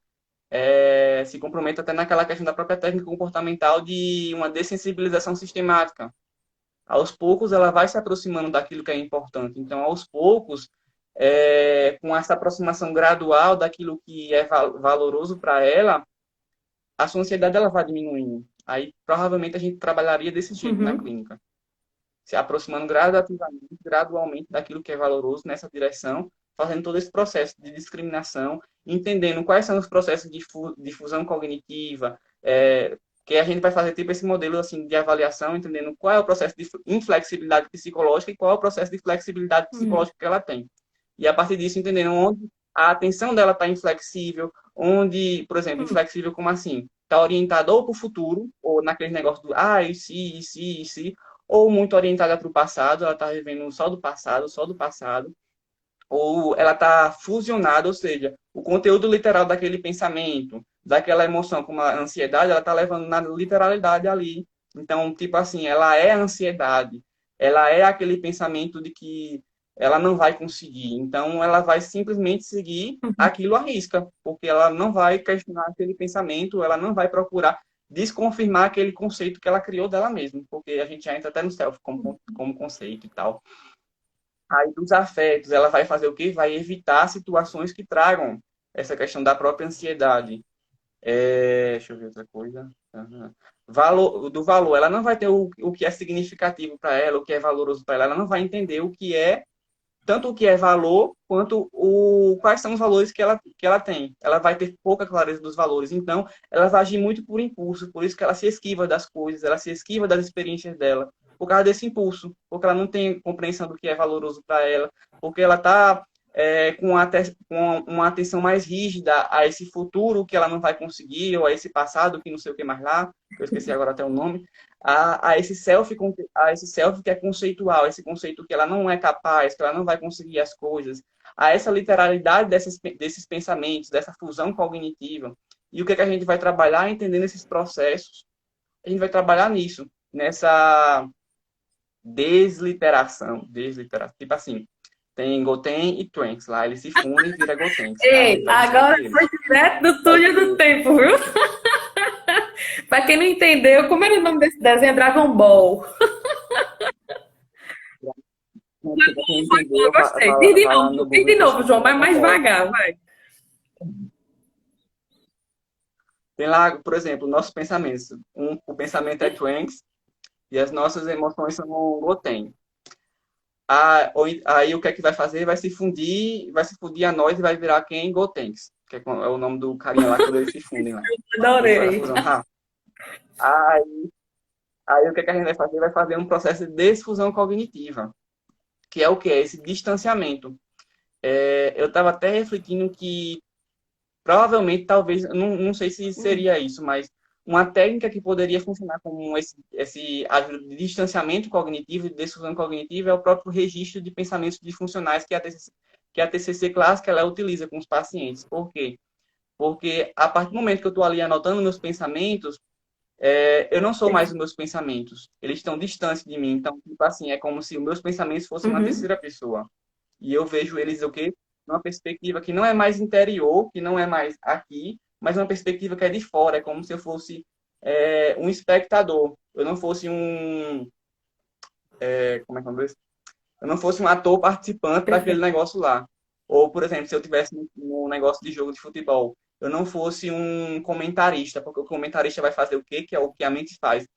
Speaker 2: se comprometa até naquela questão da própria técnica comportamental de uma dessensibilização sistemática. Aos poucos, ela vai se aproximando daquilo que é importante. Então, aos poucos, com essa aproximação gradual daquilo que é valoroso para ela, a sua ansiedade ela vai diminuindo. Aí, provavelmente, a gente trabalharia desse jeito na
Speaker 1: Uhum.
Speaker 2: clínica, se aproximando gradativamente, gradualmente daquilo que é valoroso nessa direção, fazendo todo esse processo de discriminação, entendendo quais são os processos de fusão cognitiva, que a gente vai fazer tipo esse modelo assim de avaliação, entendendo qual é o processo de inflexibilidade psicológica e qual é o processo de flexibilidade
Speaker 1: Uhum.
Speaker 2: psicológica que ela tem. E a partir disso, entendendo onde a atenção dela está inflexível, onde, por exemplo,
Speaker 1: Uhum.
Speaker 2: inflexível como assim? Está orientada ou para o futuro, ou naquele negócio do e se, ou muito orientada para o passado, ela está vivendo só do passado, ou ela está fusionada, ou seja, o conteúdo literal daquele pensamento, daquela emoção, como a ansiedade, ela está levando na literalidade ali. Então, tipo assim, ela é a ansiedade, ela é aquele pensamento de que ela não vai conseguir. Então, ela vai simplesmente seguir
Speaker 1: Uhum.
Speaker 2: aquilo à risca, porque ela não vai questionar aquele pensamento, ela não vai procurar desconfirmar aquele conceito que ela criou dela mesma, porque a gente já entra até no self como conceito e tal. Aí, dos afetos, ela vai fazer o quê? Vai evitar situações que tragam essa questão da própria ansiedade. Deixa eu ver outra coisa. Uhum. Do valor, ela não vai ter o que é significativo para ela, o que é valoroso para ela, ela não vai entender o que é, tanto o que é valor, quanto quais são os valores que ela tem. Ela vai ter pouca clareza dos valores, então ela vai agir muito por impulso, por isso que ela se esquiva das coisas, ela se esquiva das experiências dela, por causa desse impulso, porque ela não tem compreensão do que é valoroso para ela, porque ela está com uma atenção mais rígida a esse futuro que ela não vai conseguir, ou a esse passado que não sei o que mais lá, eu esqueci agora até o nome, a esse self que é conceitual, esse conceito que ela não é capaz, que ela não vai conseguir as coisas, a essa literalidade desses pensamentos, dessa fusão cognitiva. E o que, é que a gente vai trabalhar entendendo esses processos? A gente vai trabalhar nisso, nessa desliteração. Tipo assim, tem Goten e Trunks lá, eles se fundem e vira Gotenks. Aí a
Speaker 1: Ei,
Speaker 2: gente vai
Speaker 1: agora
Speaker 2: discutir
Speaker 1: foi
Speaker 2: eles.
Speaker 1: direto do
Speaker 2: Vai
Speaker 1: túnel do
Speaker 2: ter
Speaker 1: tempo, viu? Pra quem não entendeu, como era o nome desse desenho? Dragon Ball.
Speaker 2: pra quem
Speaker 1: Eu
Speaker 2: entendeu,
Speaker 1: gostei. Diz de
Speaker 2: vai lá no
Speaker 1: novo, diz
Speaker 2: Google
Speaker 1: de
Speaker 2: e
Speaker 1: novo,
Speaker 2: pesquisa
Speaker 1: João, mas
Speaker 2: Dragon
Speaker 1: mais
Speaker 2: Ball.
Speaker 1: devagar, vai.
Speaker 2: Tem lá, por exemplo, nossos pensamentos. O pensamento é Trunks e as nossas emoções são Goten. Aí o que é que vai fazer? Vai se fundir a nós e vai virar quem? Gotenks, que é o nome do carinha lá quando eles se fundem lá. Quando faz a
Speaker 1: Adorei.
Speaker 2: fusão. Aí, aí o que é que a gente vai fazer? Vai fazer um processo de desfusão cognitiva, que é o que? É esse distanciamento. Eu estava até refletindo que provavelmente, talvez, não sei se seria isso, mas uma técnica que poderia funcionar como esse ajuda de distanciamento cognitivo e de desfusão cognitiva é o próprio registro de pensamentos disfuncionais que a TCC clássica ela utiliza com os pacientes. Por quê? Porque a partir do momento que eu estou ali anotando meus pensamentos, eu não sou mais os meus pensamentos. Eles estão distantes de mim. Então, tipo assim, é como se os meus pensamentos fossem uma
Speaker 1: Uhum.
Speaker 2: terceira pessoa. E eu vejo eles o quê? Numa perspectiva que não é mais interior, que não é mais aqui, mas uma perspectiva que é de fora. É como se eu fosse um espectador. Eu não fosse como é que é o nome desse? Eu não fosse um ator participante daquele
Speaker 1: Perfeito.
Speaker 2: negócio lá. Ou, por exemplo, se eu tivesse num negócio de jogo de futebol, eu não fosse um comentarista, porque o comentarista vai fazer o quê? Que é o que a mente faz.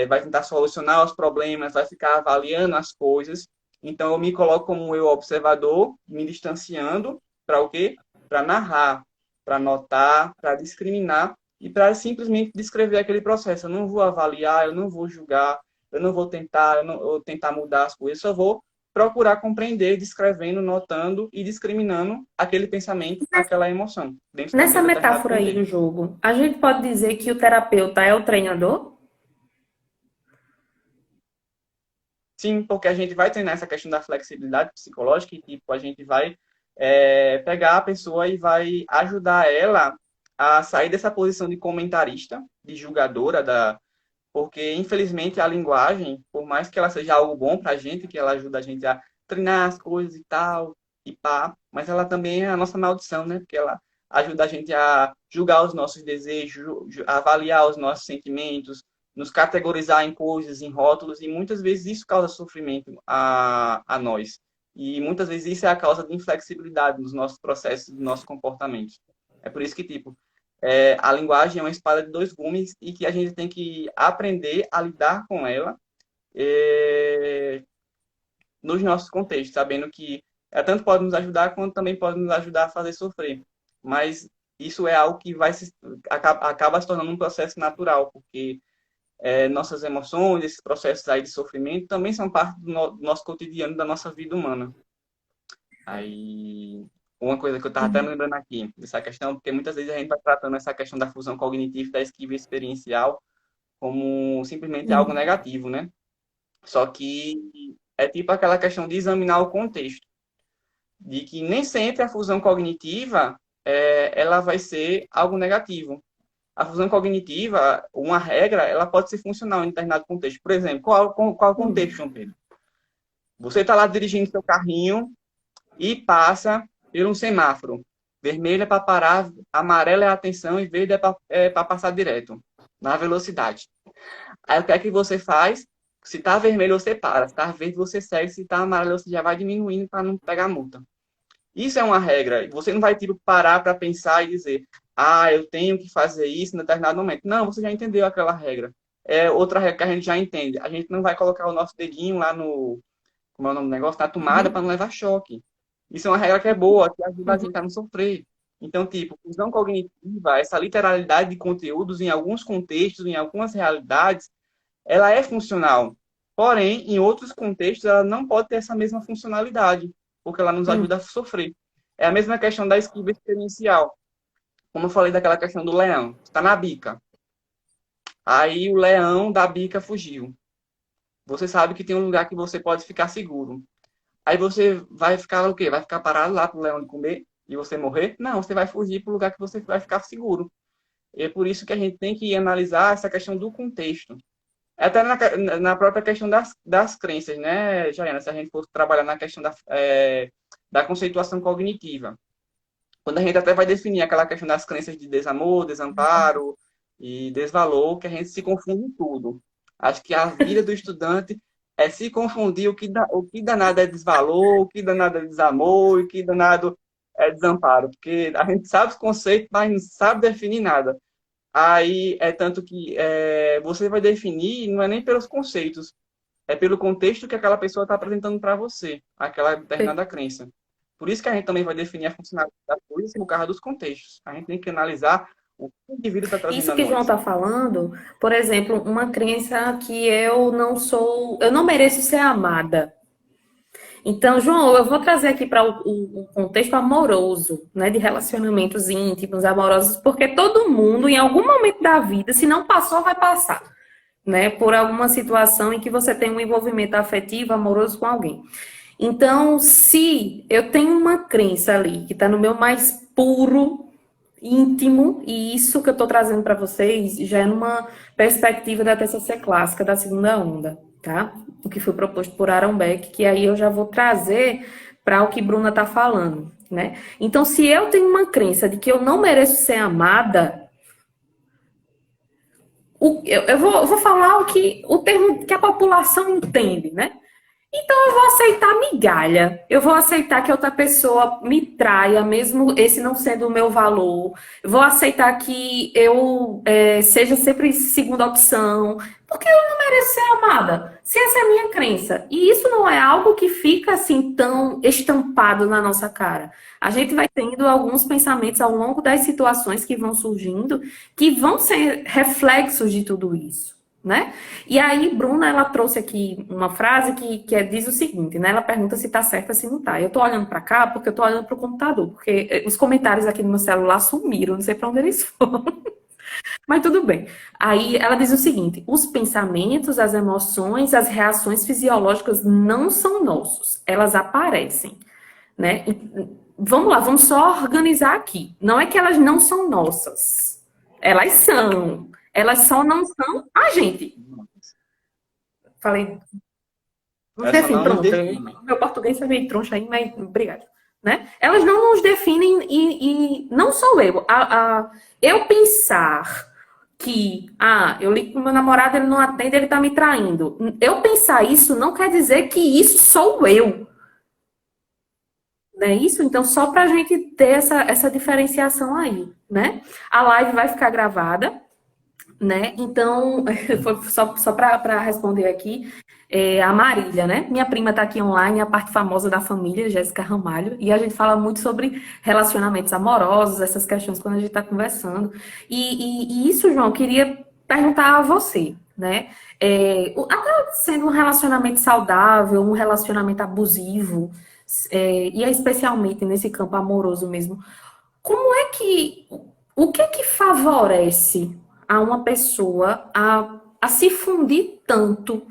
Speaker 2: Vai tentar solucionar os problemas, vai ficar avaliando as coisas. Então, eu me coloco como um eu observador, me distanciando para o quê? Para narrar, para notar, para discriminar e para simplesmente descrever aquele processo. Eu não vou avaliar, eu não vou julgar, eu não vou tentar, eu não vou tentar mudar as coisas, eu só vou procurar compreender, descrevendo, notando e discriminando aquele pensamento, aquela emoção, dentro do
Speaker 1: Nessa
Speaker 2: meu determinado
Speaker 1: metáfora aí do
Speaker 2: contexto.
Speaker 1: jogo, a gente pode dizer que o terapeuta é o treinador?
Speaker 2: Sim, porque a gente vai treinar essa questão da flexibilidade psicológica e, tipo, a gente vai pegar a pessoa e vai ajudar ela a sair dessa posição de comentarista, de julgadora porque, infelizmente, a linguagem, por mais que ela seja algo bom para a gente, que ela ajuda a gente a treinar as coisas e tal, e pá, mas ela também é a nossa maldição, né? Porque ela ajuda a gente a julgar os nossos desejos, avaliar os nossos sentimentos, nos categorizar em coisas, em rótulos, e muitas vezes isso causa sofrimento a nós. E muitas vezes isso é a causa de inflexibilidade nos nossos processos, nos nossos comportamentos. É por isso que, tipo, a linguagem é uma espada de dois gumes e que a gente tem que aprender a lidar com ela nos nossos contextos, sabendo que tanto pode nos ajudar quanto também pode nos ajudar a fazer sofrer. Mas isso é algo que acaba se tornando um processo natural, porque nossas emoções, esses processos aí de sofrimento também são parte do nosso cotidiano, da nossa vida humana. Aí, uma coisa que eu estava até me lembrando aqui, dessa questão, porque muitas vezes a gente vai tratando essa questão da fusão cognitiva e da esquiva experiencial como simplesmente algo
Speaker 1: Uhum.
Speaker 2: negativo, né? Só que é tipo aquela questão de examinar o contexto, de que nem sempre a fusão cognitiva ela vai ser algo negativo. A fusão cognitiva, uma regra, ela pode ser funcional em determinado contexto. Por exemplo, qual é o contexto, João Pedro? Você está lá dirigindo seu carrinho e passa por um semáforo. Vermelho é para parar, amarelo é a atenção e verde é para passar direto, na velocidade. Aí o que é que você faz? Se está vermelho, você para. Se está verde, você segue. Se está amarelo, você já vai diminuindo para não pegar multa. Isso é uma regra. Você não vai, tipo, parar para pensar e dizer, eu tenho que fazer isso em determinado momento. Não, você já entendeu aquela regra. É outra regra que a gente já entende. A gente não vai colocar o nosso dedinho lá no, como é o nome do negócio, na tomada para
Speaker 1: Uhum.
Speaker 2: não levar choque. Isso é uma regra que é boa, que ajuda a
Speaker 1: Uhum.
Speaker 2: gente a não sofrer. Então, tipo, fusão cognitiva, essa literalidade de conteúdos em alguns contextos, em algumas realidades, ela é funcional. Porém, em outros contextos, ela não pode ter essa mesma funcionalidade, porque ela nos
Speaker 1: Uhum.
Speaker 2: ajuda a sofrer. É a mesma questão da esquiva experiencial. Como eu falei daquela questão do leão, está na bica. Aí o leão da bica fugiu. Você sabe que tem um lugar que você pode ficar seguro. Aí você vai ficar o quê? Vai ficar parado lá para o leão comer e você morrer? Não, você vai fugir para o lugar que você vai ficar seguro. E é por isso que a gente tem que analisar essa questão do contexto. Até na própria questão das crenças, né, Jaiana? Se a gente for trabalhar na questão da conceituação cognitiva. Quando a gente até vai definir aquela questão das crenças de desamor, desamparo e desvalor, que a gente se confunde em tudo. Acho que a vida do estudante é se confundir o que danado é desvalor, o que danado é desamor, o que danado é desamparo. Porque a gente sabe os conceitos, mas não sabe definir nada. Aí é tanto que você vai definir, não é nem pelos conceitos, é pelo contexto que aquela pessoa está apresentando para você, aquela determinada crença. Por isso que a gente também vai definir a funcionalidade das coisas por causa dos contextos. A gente tem que analisar o que o indivíduo está trazendo
Speaker 1: Isso
Speaker 2: a
Speaker 1: que João
Speaker 2: nós.
Speaker 1: está falando, por exemplo, uma crença que eu não mereço ser amada. Então, João, eu vou trazer aqui para o contexto amoroso, né, de relacionamentos íntimos, amorosos, porque todo mundo, em algum momento da vida, se não passou, vai passar, né, por alguma situação em que você tem um envolvimento afetivo, amoroso com alguém. Então, se eu tenho uma crença ali que está no meu mais puro íntimo, e isso que eu estou trazendo para vocês já é numa perspectiva da TCC clássica da segunda onda, tá? O que foi proposto por Aaron Beck, que aí eu já vou trazer para o que Bruna está falando, né? Então, se eu tenho uma crença de que eu não mereço ser amada, eu vou falar o termo que a população entende, né? Então eu vou aceitar migalha. Eu vou aceitar que outra pessoa me traia, mesmo esse não sendo o meu valor. Eu vou aceitar que eu seja sempre segunda opção. Porque eu não mereço ser amada. Se essa é a minha crença. E isso não é algo que fica assim tão estampado na nossa cara. A gente vai tendo alguns pensamentos ao longo das situações que vão surgindo, que vão ser reflexos de tudo isso, né? E aí, Bruna, ela trouxe aqui uma frase diz o seguinte, né? Ela pergunta se tá certa, se não tá. Eu tô olhando para cá porque eu tô olhando pro computador, porque os comentários aqui no meu celular sumiram, não sei para onde eles foram. Mas tudo bem. Aí ela diz o seguinte: os pensamentos, as emoções, as reações fisiológicas não são nossos, elas aparecem, né? Vamos lá, vamos só organizar aqui. Não é que elas não são nossas, elas são. Elas só não são a gente. Falei,
Speaker 2: Essa
Speaker 1: enfim,
Speaker 2: não nos
Speaker 1: pronto.
Speaker 2: define.
Speaker 1: Meu português foi meio troncho aí, mas obrigada. Né? Elas não nos definem e não sou eu. Eu pensar que, eu ligo pro meu namorado, ele não atende, ele tá me traindo. Eu pensar isso não quer dizer que isso sou eu, não é isso? Então, só pra gente ter essa diferenciação aí, né? A live vai ficar gravada, né? Então, foi só para responder aqui, a Marília, né? Minha prima está aqui online, a parte famosa da família, Jéssica Ramalho, e a gente fala muito sobre relacionamentos amorosos, essas questões quando a gente está conversando. E isso, João, eu queria perguntar a você, né? Até sendo um relacionamento saudável, um relacionamento abusivo, e especialmente nesse campo amoroso mesmo, como é que. O que é que favorece a uma pessoa a se fundir tanto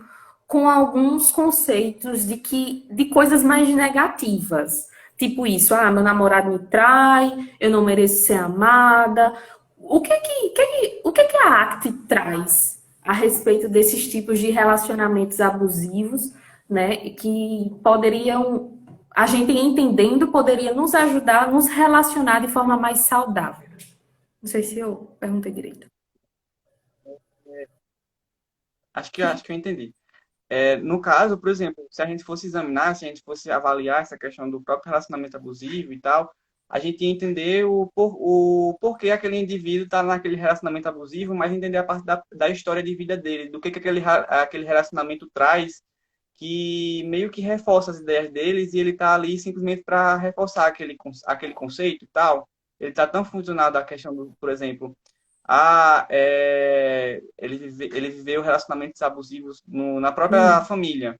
Speaker 1: com alguns conceitos de coisas mais negativas? Tipo isso, meu namorado me trai, eu não mereço ser amada. O que a ACT traz a respeito desses tipos de relacionamentos abusivos, né? Que poderiam a gente entendendo poderia nos ajudar a nos relacionar de forma mais saudável. Não sei se eu perguntei direito.
Speaker 2: Acho que eu entendi. No caso, por exemplo, se a gente fosse examinar, se a gente fosse avaliar essa questão do próprio relacionamento abusivo e tal, a gente ia entender o porquê aquele indivíduo está naquele relacionamento abusivo, mas entender a parte da história de vida dele, do que aquele relacionamento traz, que meio que reforça as ideias deles e ele está ali simplesmente para reforçar aquele conceito e tal. Ele está tão funcionado a questão do, por exemplo, ele viveu relacionamentos abusivos na própria
Speaker 1: Hum,
Speaker 2: família.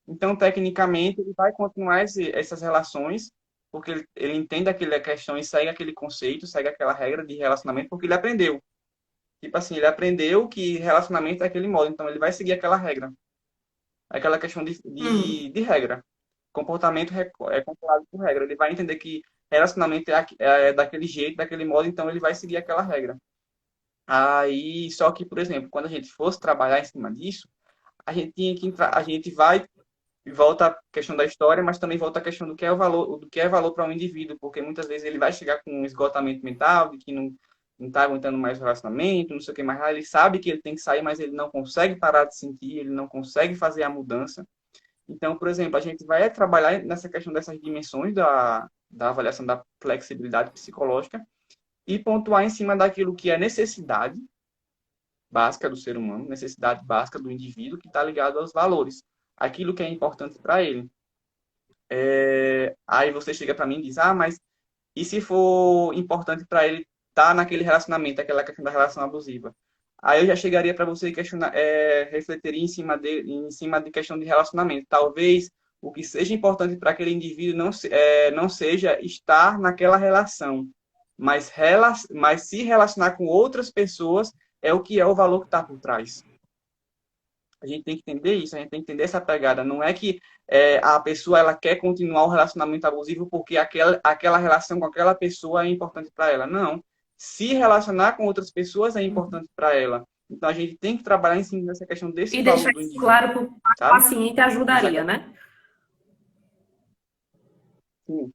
Speaker 2: Então, tecnicamente, ele vai continuar essas relações, porque ele entende aquela questão e segue aquele conceito, segue aquela regra de relacionamento, porque ele aprendeu. Tipo assim, ele aprendeu que relacionamento é aquele modo, então ele vai seguir aquela regra. Aquela questão
Speaker 1: hum,
Speaker 2: regra. Comportamento é controlado por regra. Ele vai entender que relacionamento é daquele jeito, daquele modo, então ele vai seguir aquela regra. Aí, só que, por exemplo, quando a gente fosse trabalhar em cima disso, a gente tinha que entrar, a gente vai e volta à questão da história, mas também volta à questão do que é valor para um indivíduo, porque muitas vezes ele vai chegar com um esgotamento mental, de que não está aguentando mais o relacionamento, não sei o que mais, ele sabe que ele tem que sair, mas ele não consegue parar de sentir, ele não consegue fazer a mudança. Então, por exemplo, a gente vai trabalhar nessa questão dessas dimensões da avaliação da flexibilidade psicológica e pontuar em cima daquilo que é necessidade básica do ser humano, necessidade básica do indivíduo que está ligado aos valores, aquilo que é importante para ele. Aí você chega para mim e diz, mas e se for importante para ele estar naquele relacionamento, aquela questão da relação abusiva? Aí eu já chegaria para você e refletiria em cima de questão de relacionamento. Talvez o que seja importante para aquele indivíduo não seja estar naquela relação, mas se relacionar com outras pessoas é o que é o valor que está por trás. A gente tem que entender isso, a gente tem que entender essa pegada. Não é que a pessoa ela quer continuar o relacionamento abusivo porque aquela relação com aquela pessoa é importante para ela. Não. Se relacionar com outras pessoas é
Speaker 1: uhum.
Speaker 2: importante para ela. Então a gente tem que trabalhar em cima dessa questão desse
Speaker 1: E
Speaker 2: valor
Speaker 1: deixar
Speaker 2: do
Speaker 1: isso
Speaker 2: indivíduo,
Speaker 1: claro para o
Speaker 2: sabe?
Speaker 1: paciente ajudaria,
Speaker 2: Exatamente.
Speaker 1: né?
Speaker 2: Sim.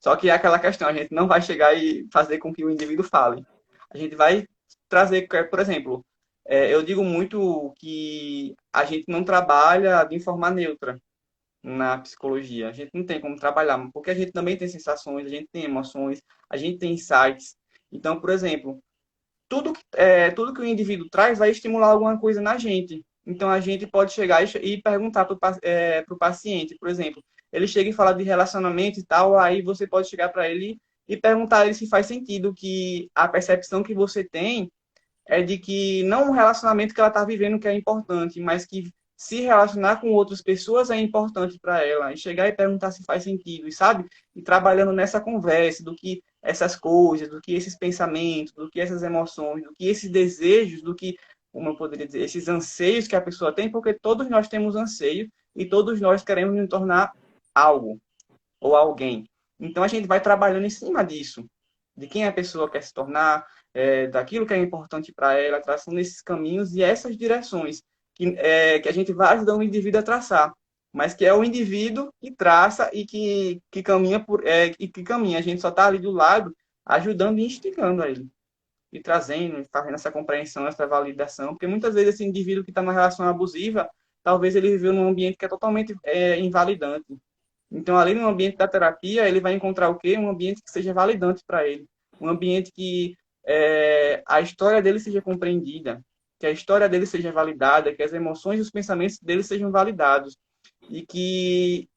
Speaker 2: Só que é aquela questão, a gente não vai chegar e fazer com que o indivíduo fale. A gente vai trazer, por exemplo, eu digo muito que a gente não trabalha de forma neutra na psicologia. A gente não tem como trabalhar, porque a gente também tem sensações, a gente tem emoções, a gente tem insights. Então, por exemplo, tudo que o indivíduo traz vai estimular alguma coisa na gente. Então, a gente pode chegar e perguntar para o paciente, por exemplo, ele chega e fala de relacionamento e tal, aí você pode chegar para ele e perguntar a ele se faz sentido que a percepção que você tem é de que não o relacionamento que ela está vivendo que é importante, mas que se relacionar com outras pessoas é importante para ela. E chegar e perguntar se faz sentido, e sabe? E trabalhando nessa conversa do que essas coisas, do que esses pensamentos, do que essas emoções, do que esses desejos, do que, como eu poderia dizer, esses anseios que a pessoa tem, porque todos nós temos anseio e todos nós queremos nos tornar algo ou alguém. Então a gente vai trabalhando em cima disso, de quem a pessoa quer se tornar, daquilo que é importante para ela, traçando esses caminhos e essas direções que a gente vai ajudando o indivíduo a traçar, mas que é o indivíduo que traça e que caminha e que caminha. A gente só está ali do lado ajudando e instigando a ele. e trazendo, e fazendo essa compreensão, essa validação, porque muitas vezes esse indivíduo que está numa relação abusiva, talvez ele viveu num ambiente que é totalmente invalidante. Então, ali no ambiente da terapia, ele vai encontrar o quê? Um ambiente que seja validante para ele. Um ambiente que a história dele seja compreendida, que a história dele seja validada, que as emoções e os pensamentos dele sejam validados. E que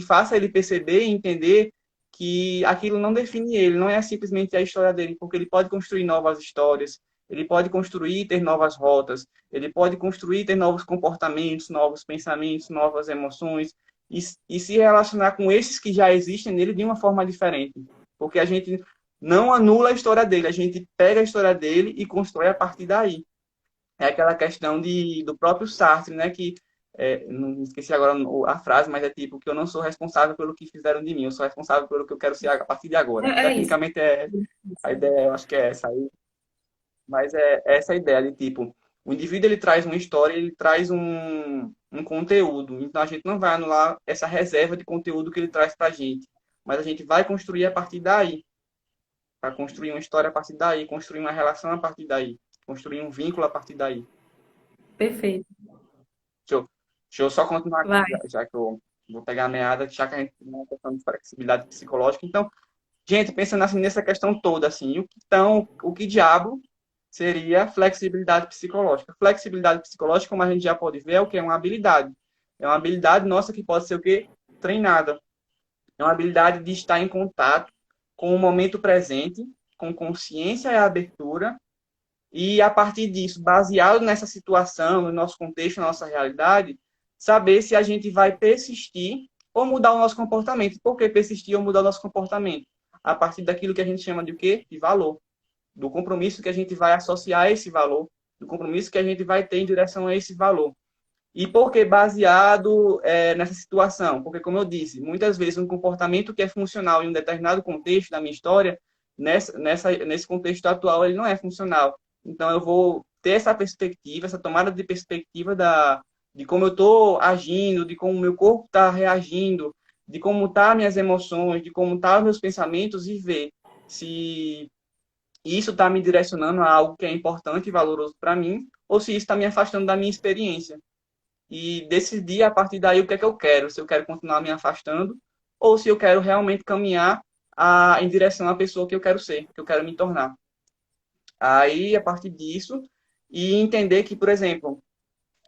Speaker 2: faça ele perceber e entender que aquilo não define ele, não é simplesmente a história dele, porque ele pode construir novas histórias, ele pode construir e ter novas rotas, ele pode construir e ter novos comportamentos, novos pensamentos, novas emoções, e se relacionar com esses que já existem nele de uma forma diferente. Porque a gente não anula a história dele, a gente pega a história dele e constrói a partir daí. É aquela questão do próprio Sartre, né? Que, não esqueci agora a frase, mas é tipo que eu não sou responsável pelo que fizeram de mim, eu sou responsável pelo que eu quero ser a partir de agora.
Speaker 1: É isso.
Speaker 2: Tecnicamente, a ideia, eu acho que é essa aí. Mas é essa ideia de tipo, o indivíduo ele traz uma história, ele traz um conteúdo. Então a gente não vai anular essa reserva de conteúdo que ele traz para a gente, mas a gente vai construir a partir daí, para construir uma história a partir daí, construir uma relação a partir daí, construir um vínculo a partir daí.
Speaker 1: Perfeito.
Speaker 2: Deixa eu só continuar aqui,
Speaker 1: Vai.
Speaker 2: já que eu vou pegar a meada, já que a gente tem uma questão de flexibilidade psicológica. Então, gente, pensando assim nessa questão toda, assim, o que diabo seria flexibilidade psicológica? Flexibilidade psicológica, como a gente já pode ver, é o que? É uma habilidade. É uma habilidade nossa que pode ser o quê? Treinada. É uma habilidade de estar em contato com o momento presente, com consciência e abertura, e a partir disso, baseado nessa situação, no nosso contexto, na nossa realidade, saber se a gente vai persistir ou mudar o nosso comportamento. Por que persistir ou mudar o nosso comportamento? A partir daquilo que a gente chama de o quê? De valor. Do compromisso que a gente vai associar a esse valor, do compromisso que a gente vai ter em direção a esse valor. E por que baseado nessa situação? Porque, como eu disse, muitas vezes um comportamento que é funcional em um determinado contexto da minha história, nesse contexto atual, ele não é funcional. Então, eu vou ter essa perspectiva, essa tomada de perspectiva de como eu estou agindo, de como o meu corpo está reagindo, de como estão minhas emoções, de como estão meus pensamentos e ver se isso está me direcionando a algo que é importante e valoroso para mim ou se isso está me afastando da minha experiência e decidir a partir daí o que é que eu quero, se eu quero continuar me afastando ou se eu quero realmente caminhar em direção à pessoa que eu quero ser, que eu quero me tornar. Aí, a partir disso, e entender que, por exemplo,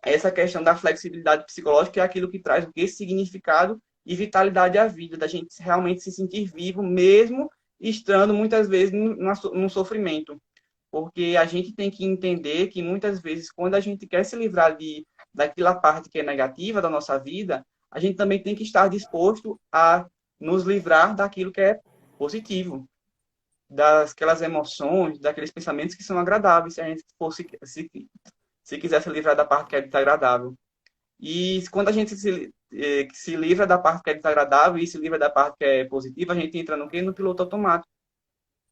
Speaker 2: essa questão da flexibilidade psicológica é aquilo que traz o que? Significado e vitalidade à vida, da gente realmente se sentir vivo, mesmo estando muitas vezes no sofrimento. Porque a gente tem que entender que muitas vezes, quando a gente quer se livrar daquela parte que é negativa da nossa vida, a gente também tem que estar disposto a nos livrar daquilo que é positivo, daquelas emoções, daqueles pensamentos que são agradáveis, se a gente se quiser se livrar da parte que é desagradável. E quando a gente se livra da parte que é desagradável e se livra da parte que é positiva, a gente entra no quê? No piloto automático.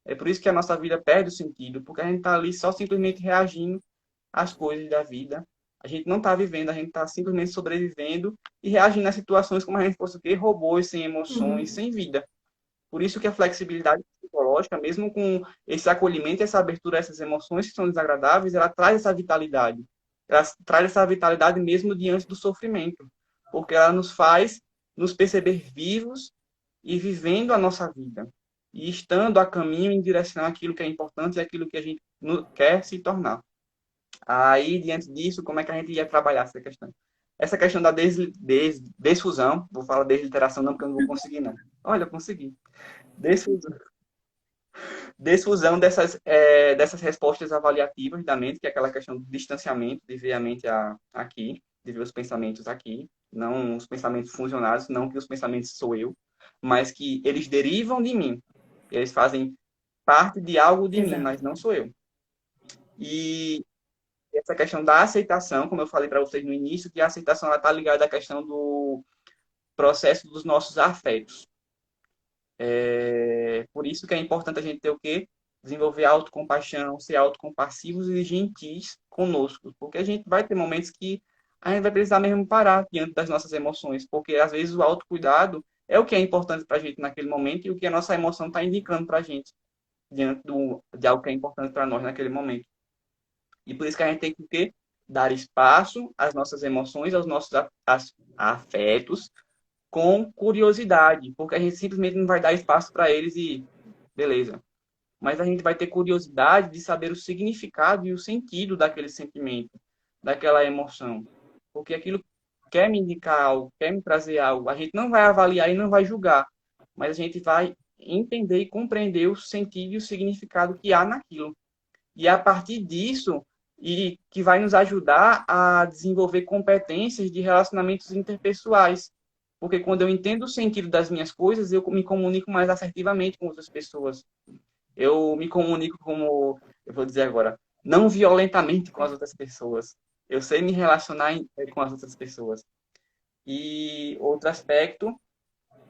Speaker 2: É por isso que a nossa vida perde o sentido, porque a gente está ali só simplesmente reagindo às coisas da vida. A gente não está vivendo, a gente está simplesmente sobrevivendo e reagindo às situações como a gente fosse o quê? Robôs, sem emoções,
Speaker 1: Uhum.
Speaker 2: sem vida. Por isso que a flexibilidade psicológica, mesmo com esse acolhimento, essa abertura a essas emoções que são desagradáveis, ela traz essa vitalidade. Ela traz essa vitalidade mesmo diante do sofrimento, porque ela nos faz nos perceber vivos e vivendo a nossa vida. E estando a caminho em direção àquilo que é importante e àquilo que a gente quer se tornar. Aí, diante disso, como é que a gente ia trabalhar essa questão? Essa questão da desfusão, vou falar desliteração não, porque eu não vou conseguir, não. Olha, eu consegui. Desfusão, desfusão dessas respostas avaliativas da mente, que é aquela questão do distanciamento, de ver a mente aqui, de ver os pensamentos aqui, não os pensamentos funcionais, não que os pensamentos sou eu, mas que eles derivam de mim. Eles fazem parte de algo de mim,
Speaker 1: Exato.
Speaker 2: mas não sou eu. E essa questão da aceitação, como eu falei para vocês no início, que a aceitação está ligada à questão do processo dos nossos afetos. Por isso que é importante a gente ter o quê? Desenvolver autocompaixão, ser autocompassivos e gentis conosco. Porque a gente vai ter momentos que a gente vai precisar mesmo parar diante das nossas emoções. Porque às vezes o autocuidado é o que é importante para a gente naquele momento e o que a nossa emoção está indicando para a gente. diante de algo que é importante para nós naquele momento. E por isso que a gente tem que o quê? Dar espaço às nossas emoções, aos nossos afetos, com curiosidade, porque a gente simplesmente não vai dar espaço para eles e beleza. Mas a gente vai ter curiosidade de saber o significado e o sentido daquele sentimento, daquela emoção. Porque aquilo quer me indicar algo, quer me trazer algo. A gente não vai avaliar e não vai julgar, mas a gente vai entender e compreender o sentido e o significado que há naquilo. E a partir disso, e que vai nos ajudar a desenvolver competências de relacionamentos interpessoais. Porque quando eu entendo o sentido das minhas coisas, eu me comunico mais assertivamente com outras pessoas. Eu me comunico como, eu vou dizer agora, não violentamente com as outras pessoas. Eu sei me relacionar com as outras pessoas. E outro aspecto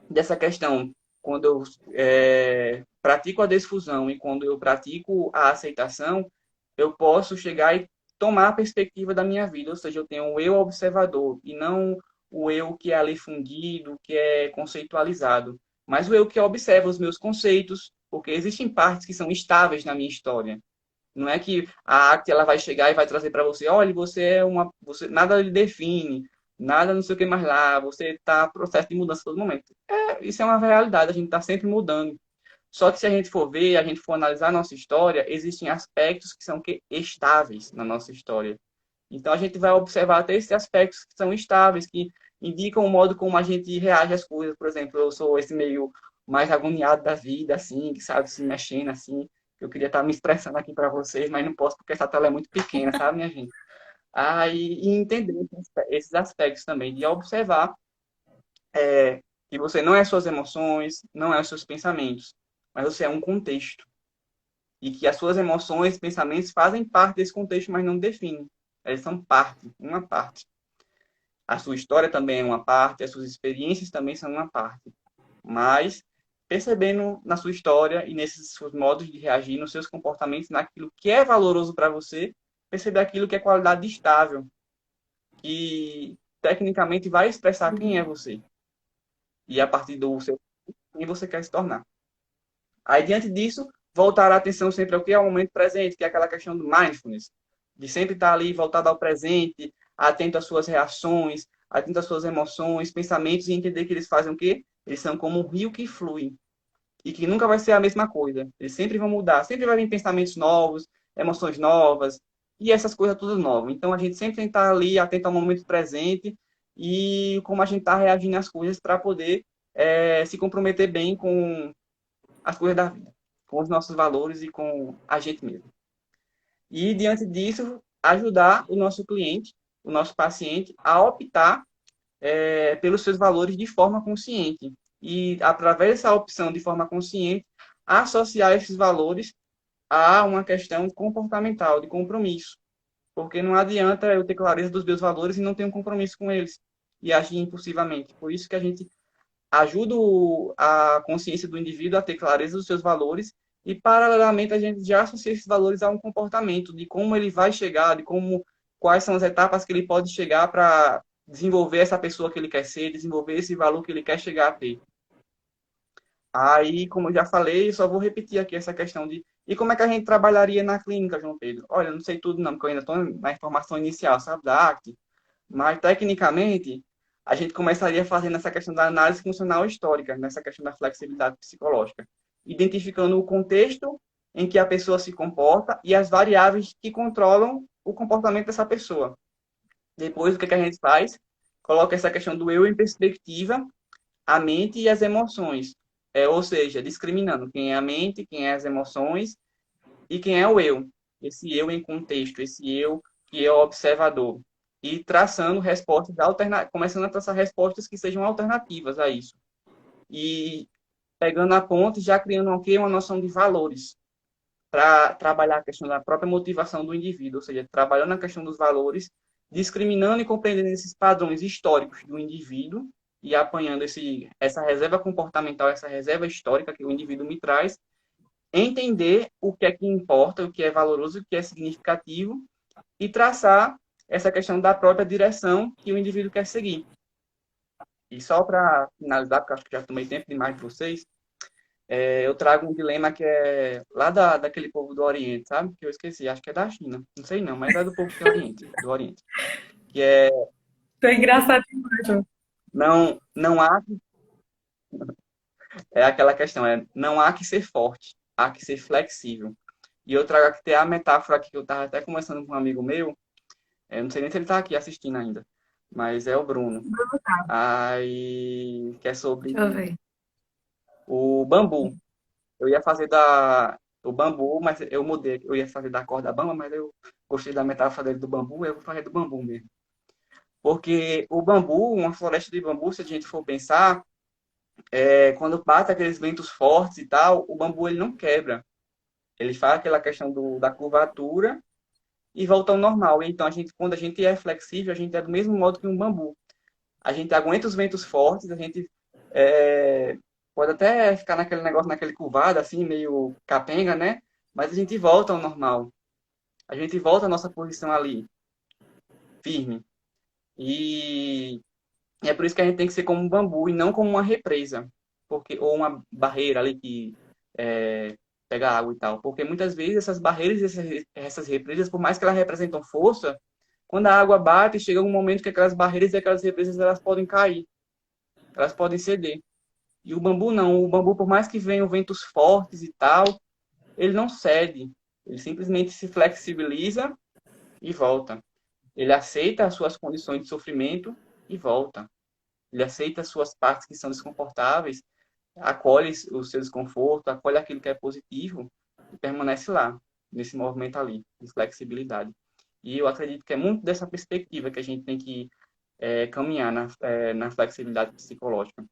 Speaker 2: dessa questão, quando eu pratico a desfusão e quando eu pratico a aceitação, eu posso chegar e tomar a perspectiva da minha vida, ou seja, eu tenho o eu observador e não o eu que é ali fundido, que é conceitualizado, mas o eu que observa os meus conceitos, porque existem partes que são estáveis na minha história. Não é que a arte ela vai chegar e vai trazer para você, olha, você é você nada lhe define, nada não sei o que mais lá, você está em processo de mudança a todo momento. Isso é uma realidade, a gente está sempre mudando. Só que se a gente for ver, a gente for analisar a nossa história, existem aspectos que são estáveis na nossa história. Então a gente vai observar até esses aspectos que são estáveis, que indicam o modo como a gente reage às coisas. Por exemplo, eu sou esse meio mais agoniado da vida, assim, que sabe, se mexendo assim. Eu queria estar me expressando aqui para vocês, mas não posso porque essa tela é muito pequena, sabe, minha gente? E entender esses aspectos também, de observar que você não é suas emoções, não é os seus pensamentos, mas você é um contexto. E que as suas emoções, pensamentos fazem parte desse contexto, mas não definem. Eles são parte, uma parte. A sua história também é uma parte, as suas experiências também são uma parte. Mas percebendo na sua história e nesses seus modos de reagir, nos seus comportamentos, naquilo que é valoroso para você, perceber aquilo que é qualidade estável, que tecnicamente vai expressar quem é você. E a partir do seu quem você quer se tornar. Aí, diante disso, voltar a atenção sempre ao que é o momento presente, que é aquela questão do mindfulness, de sempre estar ali voltado ao presente, atento às suas reações, atento às suas emoções, pensamentos e entender que eles fazem o quê? Eles são como um rio que flui e que nunca vai ser a mesma coisa. Eles sempre vão mudar, sempre vai vir pensamentos novos, emoções novas e essas coisas tudo novas. Então, a gente sempre tem que estar ali atento ao momento presente e como a gente está reagindo às coisas para poder se comprometer bem com as coisas da vida, com os nossos valores e com a gente mesmo. E, diante disso, ajudar o nosso cliente, o nosso paciente, a optar pelos seus valores de forma consciente. E, através dessa opção de forma consciente, associar esses valores a uma questão comportamental, de compromisso. Porque não adianta eu ter clareza dos meus valores e não ter um compromisso com eles e agir impulsivamente. Por isso que a gente ajuda a consciência do indivíduo a ter clareza dos seus valores e, paralelamente, a gente já associa esses valores a um comportamento, de como ele vai chegar, de como, quais são as etapas que ele pode chegar para desenvolver essa pessoa que ele quer ser, desenvolver esse valor que ele quer chegar a ter. Aí, como eu já falei, eu só vou repetir aqui essa questão de e como é que a gente trabalharia na clínica, João Pedro? Olha, eu não sei tudo não, porque eu ainda estou na informação inicial, sabe, da arte. Mas, tecnicamente, a gente começaria fazendo essa questão da análise funcional histórica, nessa questão da flexibilidade psicológica, identificando o contexto em que a pessoa se comporta e as variáveis que controlam o comportamento dessa pessoa. Depois, o que a gente faz? Coloca essa questão do eu em perspectiva, a mente e as emoções. Ou seja, discriminando quem é a mente, quem é as emoções e quem é o eu. Esse eu em contexto, esse eu que é o observador. E traçando respostas começando a traçar respostas que sejam alternativas a isso. E pegando a ponte, já criando aqui uma noção de valores para trabalhar a questão da própria motivação do indivíduo, ou seja, trabalhando a questão dos valores, discriminando e compreendendo esses padrões históricos do indivíduo e apanhando essa reserva comportamental, essa reserva histórica que o indivíduo me traz, entender o que é que importa, o que é valoroso, o que é significativo e traçar essa questão da própria direção que o indivíduo quer seguir. E só para finalizar, porque acho que já tomei tempo demais de vocês, Eu trago um dilema que é lá daquele povo do Oriente, sabe? Que eu esqueci, acho que é da China. Não sei não, mas é do povo que é Oriente, do Oriente. Que é
Speaker 1: Foi engraçado demais, João.
Speaker 2: não há, é aquela questão, não há que ser forte, há que ser flexível. E eu trago aqui a metáfora que eu estava até conversando com um amigo meu, não sei nem se ele está aqui assistindo ainda, mas é o Bruno. Aí, que é sobre
Speaker 1: Deixa eu ver.
Speaker 2: o bambu. Eu ia fazer o bambu, mas eu mudei. Eu ia fazer da corda bamba, mas eu gostei da metáfora dele do bambu, eu vou fazer do bambu mesmo. Porque o bambu, uma floresta de bambu, se a gente for pensar, quando bate aqueles ventos fortes e tal, o bambu ele não quebra. Ele faz aquela questão da curvatura e volta ao normal. Então, quando a gente é flexível, a gente é do mesmo modo que um bambu. A gente aguenta os ventos fortes, a gente é, pode até ficar naquele negócio, naquele curvado, assim, meio capenga, né? Mas a gente volta ao normal. A gente volta à nossa posição ali, firme. E é por isso que a gente tem que ser como um bambu e não como uma represa, ou uma barreira ali que pega água e tal. Porque muitas vezes essas barreiras e essas represas, por mais que elas representam força, quando a água bate, chega um momento que aquelas barreiras e aquelas represas elas podem cair, elas podem ceder. E o bambu não. O bambu, por mais que venham ventos fortes e tal, ele não cede. Ele simplesmente se flexibiliza e volta. Ele aceita as suas condições de sofrimento e volta. Ele aceita as suas partes que são desconfortáveis, acolhe o seu desconforto, acolhe aquilo que é positivo e permanece lá, nesse movimento ali, de flexibilidade. E eu acredito que é muito dessa perspectiva que a gente tem que caminhar na flexibilidade psicológica.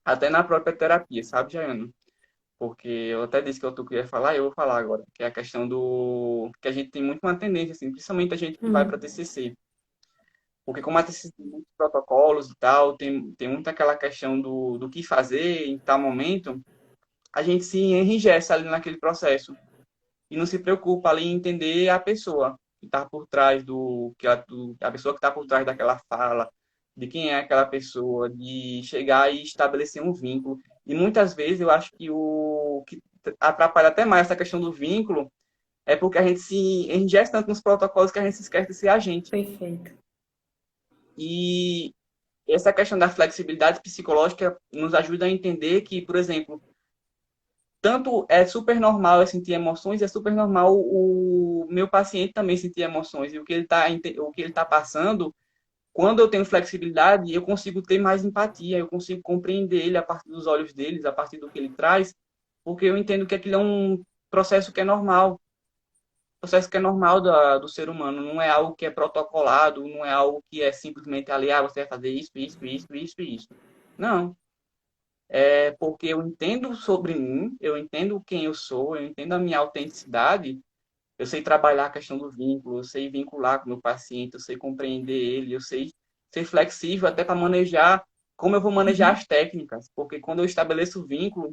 Speaker 2: Até na própria terapia, sabe, Jaiane? Porque eu até disse que eu queria falar, eu vou falar agora, que é a questão do que a gente tem muito uma tendência, assim, principalmente a gente que vai para
Speaker 1: Hum.
Speaker 2: TCC. Porque como a TCC tem muitos protocolos e tal, tem muito aquela questão do que fazer em tal momento, a gente se enrijece ali naquele processo e não se preocupa ali em entender a pessoa que está por trás a pessoa que está por trás daquela fala, de quem é aquela pessoa, de chegar e estabelecer um vínculo. E muitas vezes eu acho que o que atrapalha até mais essa questão do vínculo é porque a gente se enrijece tanto nos protocolos que a gente se esquece de ser a gente.
Speaker 1: Perfeito.
Speaker 2: E essa questão da flexibilidade psicológica nos ajuda a entender que, por exemplo, tanto é super normal eu sentir emoções, é super normal o meu paciente também sentir emoções. E o que ele tá passando, quando eu tenho flexibilidade, eu consigo ter mais empatia, eu consigo compreender ele a partir dos olhos deles, a partir do que ele traz, porque eu entendo que aquilo é um processo que é normal, processo que é normal do ser humano, não é algo que é protocolado, não é algo que é simplesmente ali, você vai fazer isso, isso, isso, isso, isso. Não. É porque eu entendo sobre mim, eu entendo quem eu sou, eu entendo a minha autenticidade, eu sei trabalhar a questão do vínculo, eu sei vincular com o meu paciente, eu sei compreender ele, eu sei ser flexível até para manejar como eu vou manejar as técnicas, porque quando eu estabeleço o vínculo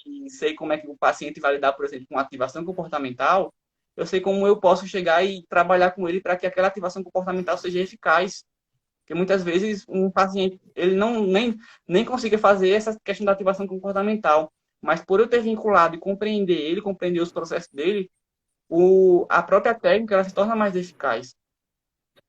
Speaker 2: e sei como é que o paciente vai lidar, por exemplo, com ativação comportamental, eu sei como eu posso chegar e trabalhar com ele para que aquela ativação comportamental seja eficaz. Porque muitas vezes um paciente ele nem consiga fazer essa questão da ativação comportamental. Mas por eu ter vinculado e compreender ele, compreender os processos dele, a própria técnica ela se torna mais eficaz.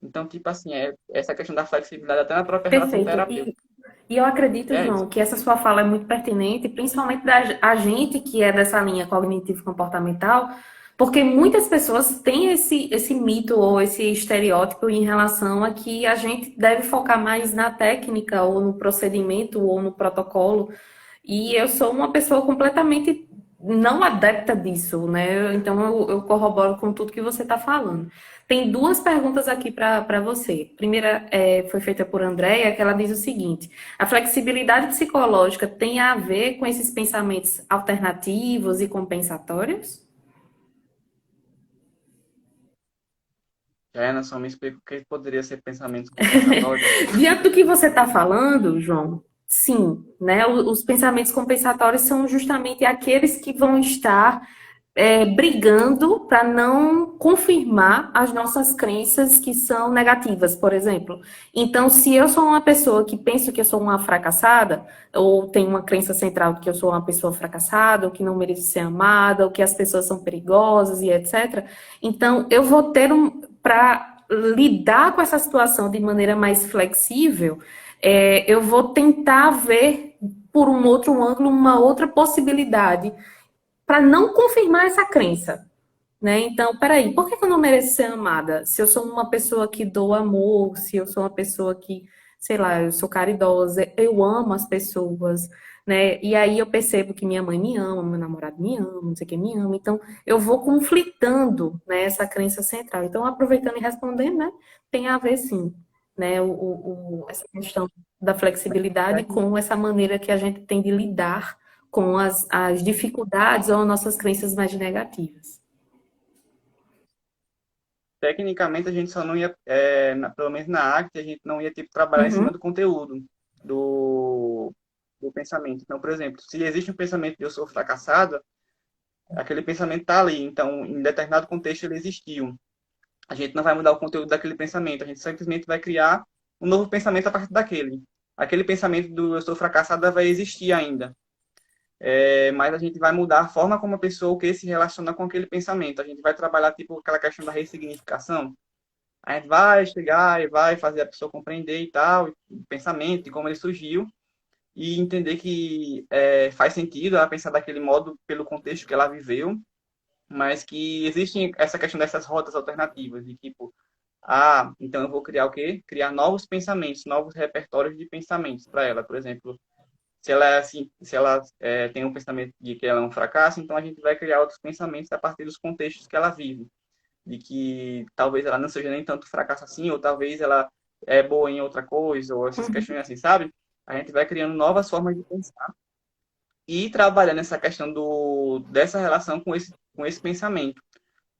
Speaker 2: Então, tipo assim, essa questão da flexibilidade até na própria relação
Speaker 1: Perfeito.
Speaker 2: terapêutica.
Speaker 1: E eu acredito,
Speaker 2: É isso.
Speaker 1: João, que essa sua fala é muito pertinente, principalmente da a gente que é dessa linha cognitivo-comportamental, porque muitas pessoas têm esse mito ou esse estereótipo em relação a que a gente deve focar mais na técnica, ou no procedimento, ou no protocolo. E eu sou uma pessoa completamente não adepta disso, né? Então eu corroboro com tudo que você está falando. Tem duas perguntas aqui para você. A primeira foi feita por Andréia, que ela diz o seguinte: a flexibilidade psicológica tem a ver com esses pensamentos alternativos e compensatórios?
Speaker 2: Já só me explica o que poderia ser pensamentos compensatórios.
Speaker 1: Diante do que você está falando, João, sim, né? Os pensamentos compensatórios são justamente aqueles que vão estar brigando para não confirmar as nossas crenças que são negativas, por exemplo. Então, se eu sou uma pessoa que penso que eu sou uma fracassada, ou tenho uma crença central de que eu sou uma pessoa fracassada, ou que não mereço ser amada, ou que as pessoas são perigosas e etc., então eu vou ter para lidar com essa situação de maneira mais flexível, eu vou tentar ver por um outro ângulo uma outra possibilidade para não confirmar essa crença, né? Então, peraí, por que eu não mereço ser amada? Se eu sou uma pessoa que doa amor, se eu sou uma pessoa que, sei lá, eu sou caridosa, eu amo as pessoas, né? E aí eu percebo que minha mãe me ama, meu namorado me ama, não sei quem me ama. Então, eu vou conflitando, né, essa crença central. Então, aproveitando e respondendo, né, tem a ver sim, né, essa questão da flexibilidade com essa maneira que a gente tem de lidar com as dificuldades ou nossas crenças mais negativas.
Speaker 2: Tecnicamente, a gente só não ia, pelo menos na arte, a gente não ia tipo, trabalhar em cima
Speaker 1: Uhum,
Speaker 2: do conteúdo, do, do pensamento. Então, por exemplo, se existe um pensamento de eu sou fracassado, aquele pensamento está ali. Então, em determinado contexto, ele existiu. A gente não vai mudar o conteúdo daquele pensamento, a gente simplesmente vai criar um novo pensamento a partir daquele. Aquele pensamento do eu sou fracassada vai existir ainda. Mas a gente vai mudar a forma como a pessoa o que se relaciona com aquele pensamento. A gente vai trabalhar tipo aquela questão da ressignificação. A gente vai chegar e vai fazer a pessoa compreender e tal, o pensamento e como ele surgiu, e entender que faz sentido ela pensar daquele modo pelo contexto que ela viveu, mas que existe essa questão dessas rotas alternativas, de tipo, então eu vou criar o quê? Criar novos pensamentos, novos repertórios de pensamentos para ela. Por exemplo, se ela é assim, se ela tem um pensamento de que ela é um fracasso, então a gente vai criar outros pensamentos a partir dos contextos que ela vive, de que talvez ela não seja nem tanto fracasso assim, ou talvez ela é boa em outra coisa, ou essas
Speaker 1: uhum.
Speaker 2: questões assim, sabe? A gente vai criando novas formas de pensar e trabalhando essa questão dessa relação com esse pensamento,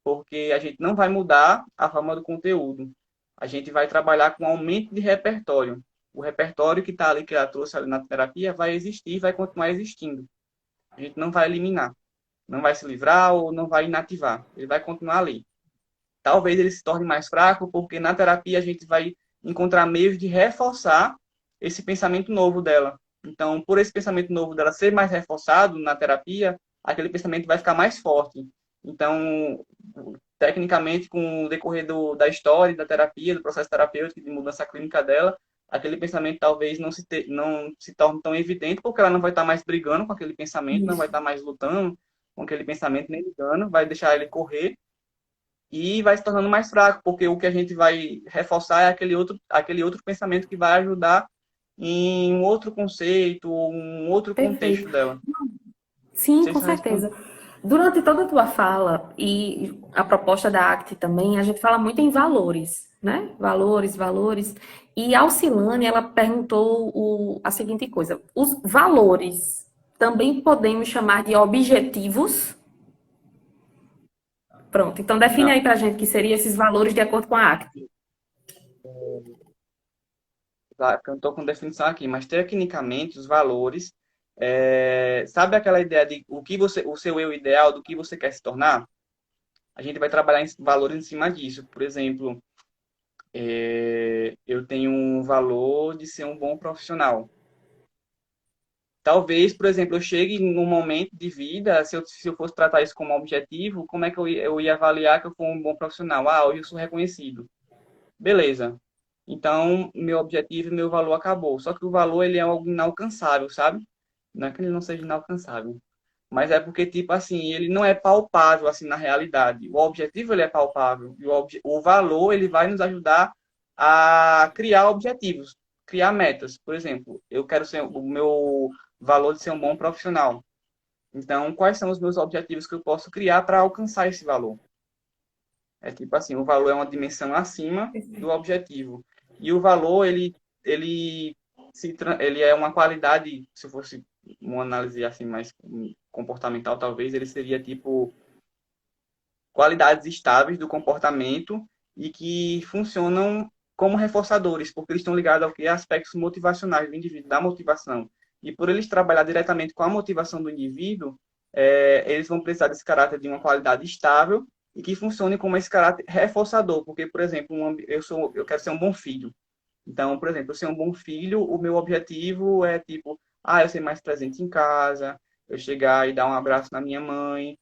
Speaker 2: porque a gente não vai mudar a forma do conteúdo, a gente vai trabalhar com aumento de repertório. O repertório que está ali, que ela trouxe ali na terapia, vai existir, vai continuar existindo. A gente não vai eliminar, não vai se livrar ou não vai inativar, ele vai continuar ali. Talvez ele se torne mais fraco, porque na terapia a gente vai encontrar meios de reforçar esse pensamento novo dela. Então, por esse pensamento novo dela ser mais reforçado na terapia, aquele pensamento vai ficar mais forte. Então, tecnicamente, com o decorrer da história, da terapia, do processo terapêutico, de mudança clínica dela, aquele pensamento talvez não se torne tão evidente, porque ela não vai estar mais brigando com aquele pensamento, não vai
Speaker 1: Isso.
Speaker 2: estar mais lutando com aquele pensamento, nem ligando, vai deixar ele correr e vai se tornando mais fraco, porque o que a gente vai reforçar é aquele outro pensamento que vai ajudar em um outro conceito, um outro contexto
Speaker 1: Perfeito.
Speaker 2: dela. Não
Speaker 1: Sim,
Speaker 2: sei
Speaker 1: com
Speaker 2: se eu respondi.
Speaker 1: certeza. Durante toda a tua fala e a proposta da ACT também, a gente fala muito em valores, né? Valores, valores. E a Alcilane, ela perguntou a seguinte coisa: os valores também podemos chamar de objetivos? Pronto, então define
Speaker 2: Não,
Speaker 1: aí pra gente o que seriam esses valores de acordo com a ACT.
Speaker 2: tá, eu estou com definição aqui, mas tecnicamente os valores, sabe aquela ideia de o seu eu ideal, do que você quer se tornar? A gente vai trabalhar em valores em cima disso. Por exemplo, eu tenho um valor de ser um bom profissional. Talvez, por exemplo, eu chegue num momento de vida, se eu fosse tratar isso como objetivo, como é que eu ia avaliar que eu fui um bom profissional? Hoje eu sou reconhecido. Beleza. Então, meu objetivo e meu valor acabou. Só que o valor, ele é algo inalcançável, sabe? Não é que ele não seja inalcançável. Mas é porque, tipo assim, ele não é palpável, assim, na realidade. O objetivo, ele é palpável. E o valor, ele vai nos ajudar a criar objetivos, criar metas. Por exemplo, eu quero ser o meu valor de ser um bom profissional. Então, quais são os meus objetivos que eu posso criar para alcançar esse valor? É tipo assim, o valor é uma dimensão acima do objetivo. E o valor, ele é uma qualidade, se fosse uma análise assim mais comportamental, talvez, ele seria tipo qualidades estáveis do comportamento e que funcionam como reforçadores, porque eles estão ligados ao que? Aspectos motivacionais do indivíduo, da motivação. E por eles trabalhar diretamente com a motivação do indivíduo, eles vão precisar desse caráter de uma qualidade estável e que funcione como esse caráter reforçador, porque, por exemplo, eu quero ser um bom filho. Então, por exemplo, eu ser um bom filho, o meu objetivo é tipo, eu ser mais presente em casa, eu chegar e dar um abraço na minha mãe,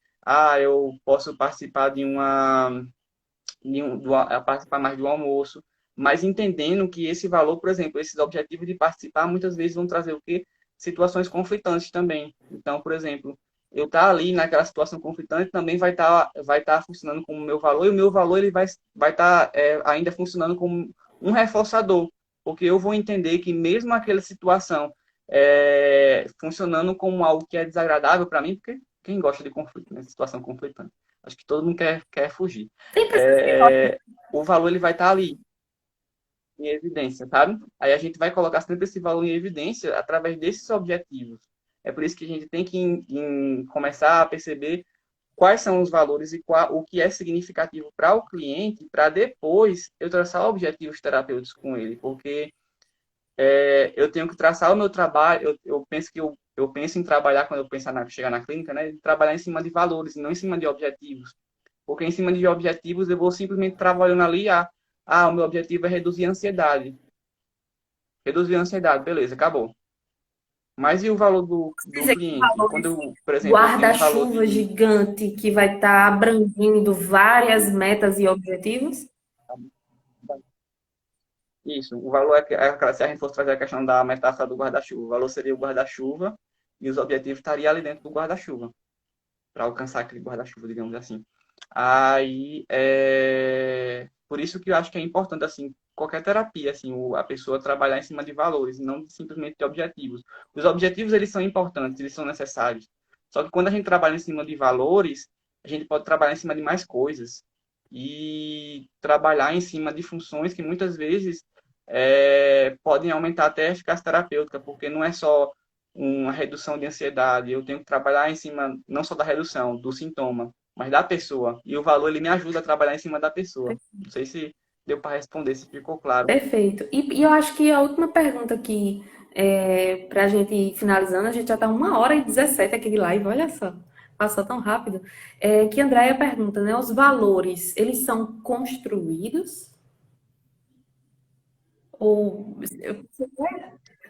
Speaker 2: eu posso participar participar mais do almoço, mas entendendo que esse valor, por exemplo, esses objetivos de participar, muitas vezes vão trazer o quê? Situações conflitantes também. Então, por exemplo, eu estar ali naquela situação conflitante também vai estar funcionando como meu valor, e o meu valor ele vai estar ainda funcionando como um reforçador, porque eu vou entender que mesmo aquela situação funcionando como algo que é desagradável para mim, porque quem gosta de conflito, né? Situação conflitante. Acho que todo mundo quer fugir.
Speaker 1: Tem pessoas que gostam.
Speaker 2: É, o valor ele vai estar ali em evidência, sabe? Aí a gente vai colocar sempre esse valor em evidência através desses objetivos. É por isso que a gente tem que começar a perceber quais são os valores e o que é significativo para o cliente, para depois eu traçar objetivos terapêuticos com ele, porque eu tenho que traçar o meu trabalho, eu penso que eu penso em trabalhar, quando eu pensar chegar na clínica, né, trabalhar em cima de valores, e não em cima de objetivos. Porque em cima de objetivos eu vou simplesmente trabalhando ali, o meu objetivo é reduzir a ansiedade. Reduzir a ansiedade, beleza, acabou. Mas e o valor do
Speaker 1: Dizer que
Speaker 2: cliente?
Speaker 1: valor
Speaker 2: Quando
Speaker 1: desse
Speaker 2: eu, por exemplo, eu tenho um valor
Speaker 1: guarda-chuva
Speaker 2: de.
Speaker 1: gigante que vai estar abrangendo várias metas e objetivos?
Speaker 2: Isso, o valor se a gente fosse trazer a questão da metáfora do guarda-chuva, o valor seria o guarda-chuva e os objetivos estariam ali dentro do guarda-chuva, para alcançar aquele guarda-chuva, digamos assim. Aí, por isso que eu acho que é importante, assim, qualquer terapia, assim, a pessoa trabalhar em cima de valores, não simplesmente de objetivos. Os objetivos, eles são importantes, eles são necessários. Só que quando a gente trabalha em cima de valores, a gente pode trabalhar em cima de mais coisas. E trabalhar em cima de funções que muitas vezes podem aumentar até a eficácia terapêutica, porque não é só uma redução de ansiedade, eu tenho que trabalhar em cima não só da redução, do sintoma, mas da pessoa. E o valor ele me ajuda a trabalhar em cima da pessoa. Não sei se deu para responder, se ficou claro.
Speaker 1: Perfeito. E eu acho que a última pergunta aqui, para a gente ir finalizando, a gente já está 1h17 aqui de live, olha só, passou tão rápido. Que a Andrea pergunta, né? Os valores, eles são construídos? Ou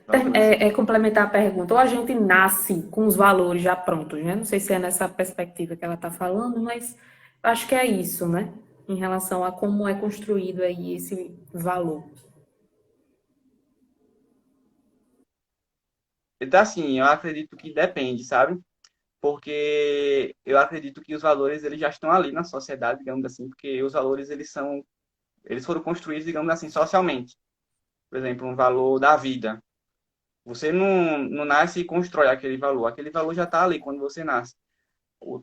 Speaker 2: Valores.
Speaker 1: complementar a pergunta, ou a gente nasce com os valores já prontos, né? Não sei se é nessa perspectiva que ela está falando, mas acho que é isso, né? Em relação a como é construído aí esse valor.
Speaker 2: Então, assim, eu acredito que depende, sabe? Porque eu acredito que os valores eles já estão ali na sociedade, digamos assim, porque os valores eles foram construídos, digamos assim, socialmente. Por exemplo, um valor da vida. Você não nasce e constrói aquele valor já está ali quando você nasce.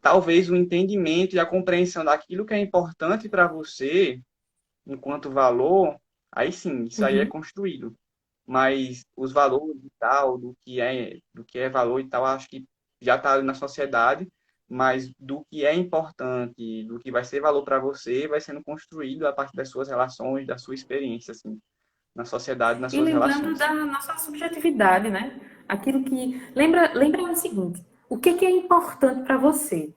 Speaker 2: Talvez o entendimento e a compreensão daquilo que é importante para você, enquanto valor, aí sim, isso aí é
Speaker 1: Uhum.
Speaker 2: construído. Mas os valores e tal, do que é valor e tal, acho que já está ali na sociedade, mas do que é importante, do que vai ser valor para você, vai sendo construído a partir das suas relações, da sua experiência, assim, na sociedade, nas
Speaker 1: E
Speaker 2: suas
Speaker 1: lembrando
Speaker 2: relações.
Speaker 1: da nossa subjetividade, né? Aquilo que. Lembra o seguinte: o que é importante para você?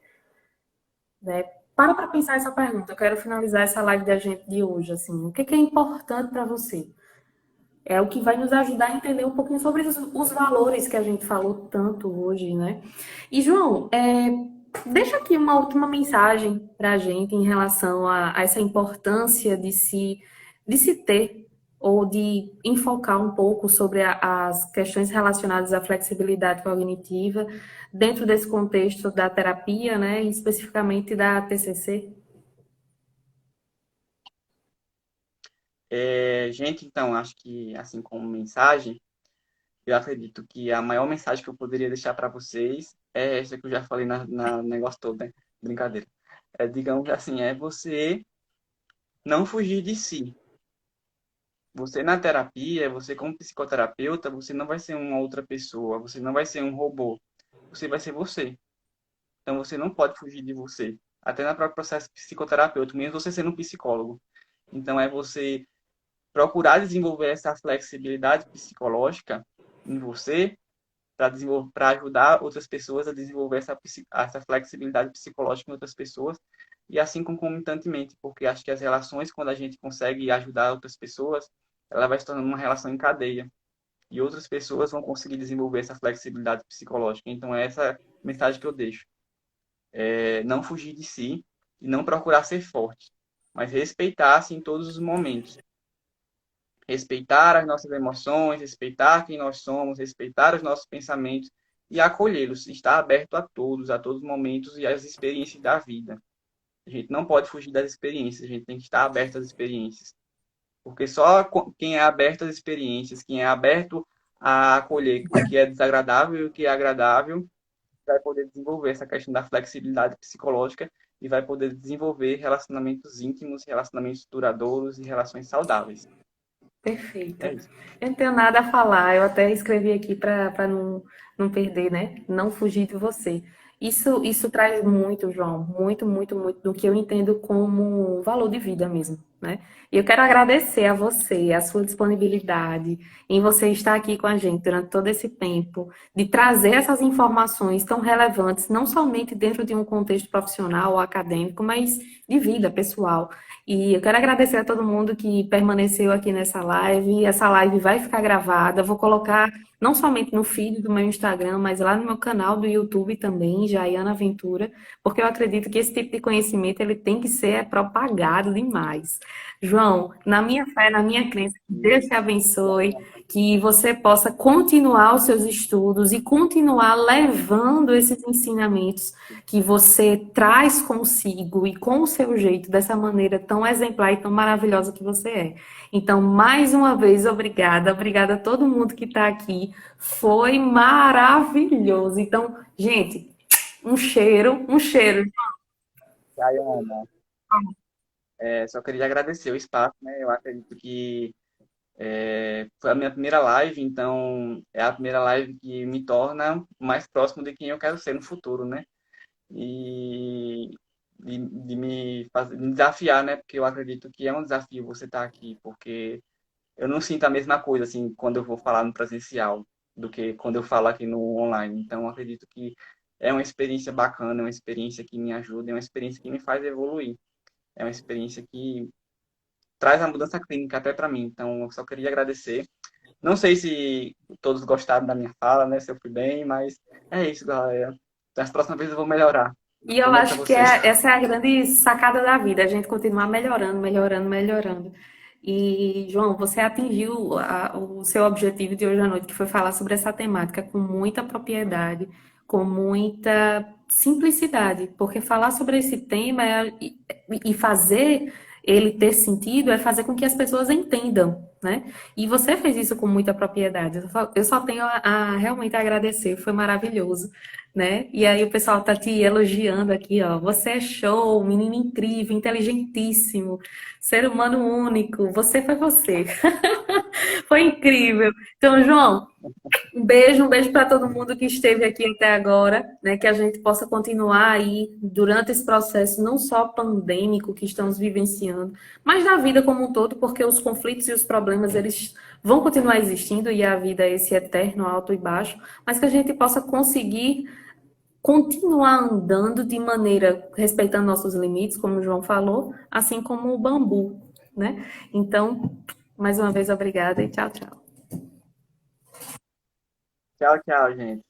Speaker 1: Né? Para pensar essa pergunta. Eu quero finalizar essa live da gente de hoje. Assim, o que é importante para você? É o que vai nos ajudar a entender um pouquinho sobre os valores que a gente falou tanto hoje, né? E, João, deixa aqui uma última mensagem para a gente em relação a essa importância de se ter ou de enfocar um pouco sobre as questões relacionadas à flexibilidade cognitiva dentro desse contexto da terapia, né? E especificamente da TCC.
Speaker 2: Gente, então, acho que, assim como mensagem, eu acredito que a maior mensagem que eu poderia deixar para vocês é essa que eu já falei na negócio todo, né? Brincadeira. Digamos assim, é você não fugir de si. Você na terapia, você como psicoterapeuta, você não vai ser uma outra pessoa, você não vai ser um robô, você vai ser você. Então você não pode fugir de você. Até no próprio processo psicoterapêutico, mesmo você sendo um psicólogo. Então é você procurar desenvolver essa flexibilidade psicológica em você para ajudar outras pessoas a desenvolver essa flexibilidade psicológica em outras pessoas, e assim concomitantemente, porque acho que as relações, quando a gente consegue ajudar outras pessoas, ela vai se tornando uma relação em cadeia, e outras pessoas vão conseguir desenvolver essa flexibilidade psicológica. Então, é essa mensagem que eu deixo. Não fugir de si e não procurar ser forte, mas respeitar-se em todos os momentos. Respeitar as nossas emoções, respeitar quem nós somos, respeitar os nossos pensamentos e acolhê-los. Estar aberto a todos os momentos e às experiências da vida. A gente não pode fugir das experiências, a gente tem que estar aberto às experiências. Porque só quem é aberto às experiências, quem é aberto a acolher o que é desagradável e o que é agradável, vai poder desenvolver essa questão da flexibilidade psicológica e vai poder desenvolver relacionamentos íntimos, relacionamentos duradouros e relações saudáveis.
Speaker 1: Perfeito.
Speaker 2: É isso.
Speaker 1: Eu não tenho nada a falar, eu até escrevi aqui para não perder, né? Não fugir de você. Isso traz muito, João, muito, muito, muito do que eu entendo como valor de vida mesmo, né? E eu quero agradecer a você, a sua disponibilidade em você estar aqui com a gente durante todo esse tempo, de trazer essas informações tão relevantes, não somente dentro de um contexto profissional ou acadêmico, mas de vida pessoal. E eu quero agradecer a todo mundo que permaneceu aqui nessa live. Essa live vai ficar gravada. Vou colocar não somente no feed do meu Instagram, mas lá no meu canal do YouTube também, Jaiana Ventura, porque eu acredito que esse tipo de conhecimento ele tem que ser propagado demais. João, na minha fé, na minha crença, que Deus te abençoe, que você possa continuar os seus estudos e continuar levando esses ensinamentos que você traz consigo e com o seu jeito, dessa maneira tão exemplar e tão maravilhosa que você é. Então, mais uma vez, obrigada. Obrigada a todo mundo que está aqui. Foi maravilhoso. Então, gente, um cheiro, um cheiro.
Speaker 2: Ayana, só queria agradecer o espaço, né? Eu acredito que foi a minha primeira live, então é a primeira live que me torna mais próximo de quem eu quero ser no futuro, né? E de me desafiar, né? Porque eu acredito que é um desafio você estar aqui, porque eu não sinto a mesma coisa assim quando eu vou falar no presencial do que quando eu falo aqui no online. Então, eu acredito que é uma experiência bacana, é uma experiência que me ajuda, é uma experiência que me faz evoluir. É uma experiência que traz a mudança clínica até para mim. Então, eu só queria agradecer. Não sei se todos gostaram da minha fala, né? Se eu fui bem, mas é isso, galera. Das próximas vezes eu vou melhorar.
Speaker 1: E eu
Speaker 2: Prometo a
Speaker 1: acho que
Speaker 2: vocês.
Speaker 1: essa é a grande sacada da vida, a gente continuar melhorando, melhorando, melhorando. E, João, você atingiu o seu objetivo de hoje à noite, que foi falar sobre essa temática com muita propriedade, com muita simplicidade, porque falar sobre esse tema e fazer ele ter sentido é fazer com que as pessoas entendam, né? E você fez isso com muita propriedade. Eu só tenho a realmente agradecer, foi maravilhoso, né? E aí o pessoal tá te elogiando aqui, ó. Você é show, menino incrível, inteligentíssimo, ser humano único. Você foi você. Foi incrível. Então, João, um beijo para todo mundo que esteve aqui até agora, né? Que a gente possa continuar aí durante esse processo, não só pandêmico que estamos vivenciando, mas na vida como um todo, porque os conflitos e os problemas eles vão continuar existindo e a vida é esse eterno alto e baixo, mas que a gente possa conseguir continuar andando de maneira respeitando nossos limites, como o João falou, assim como o bambu, né? Então, mais uma vez, obrigada e tchau, tchau.
Speaker 2: Tchau, tchau, gente.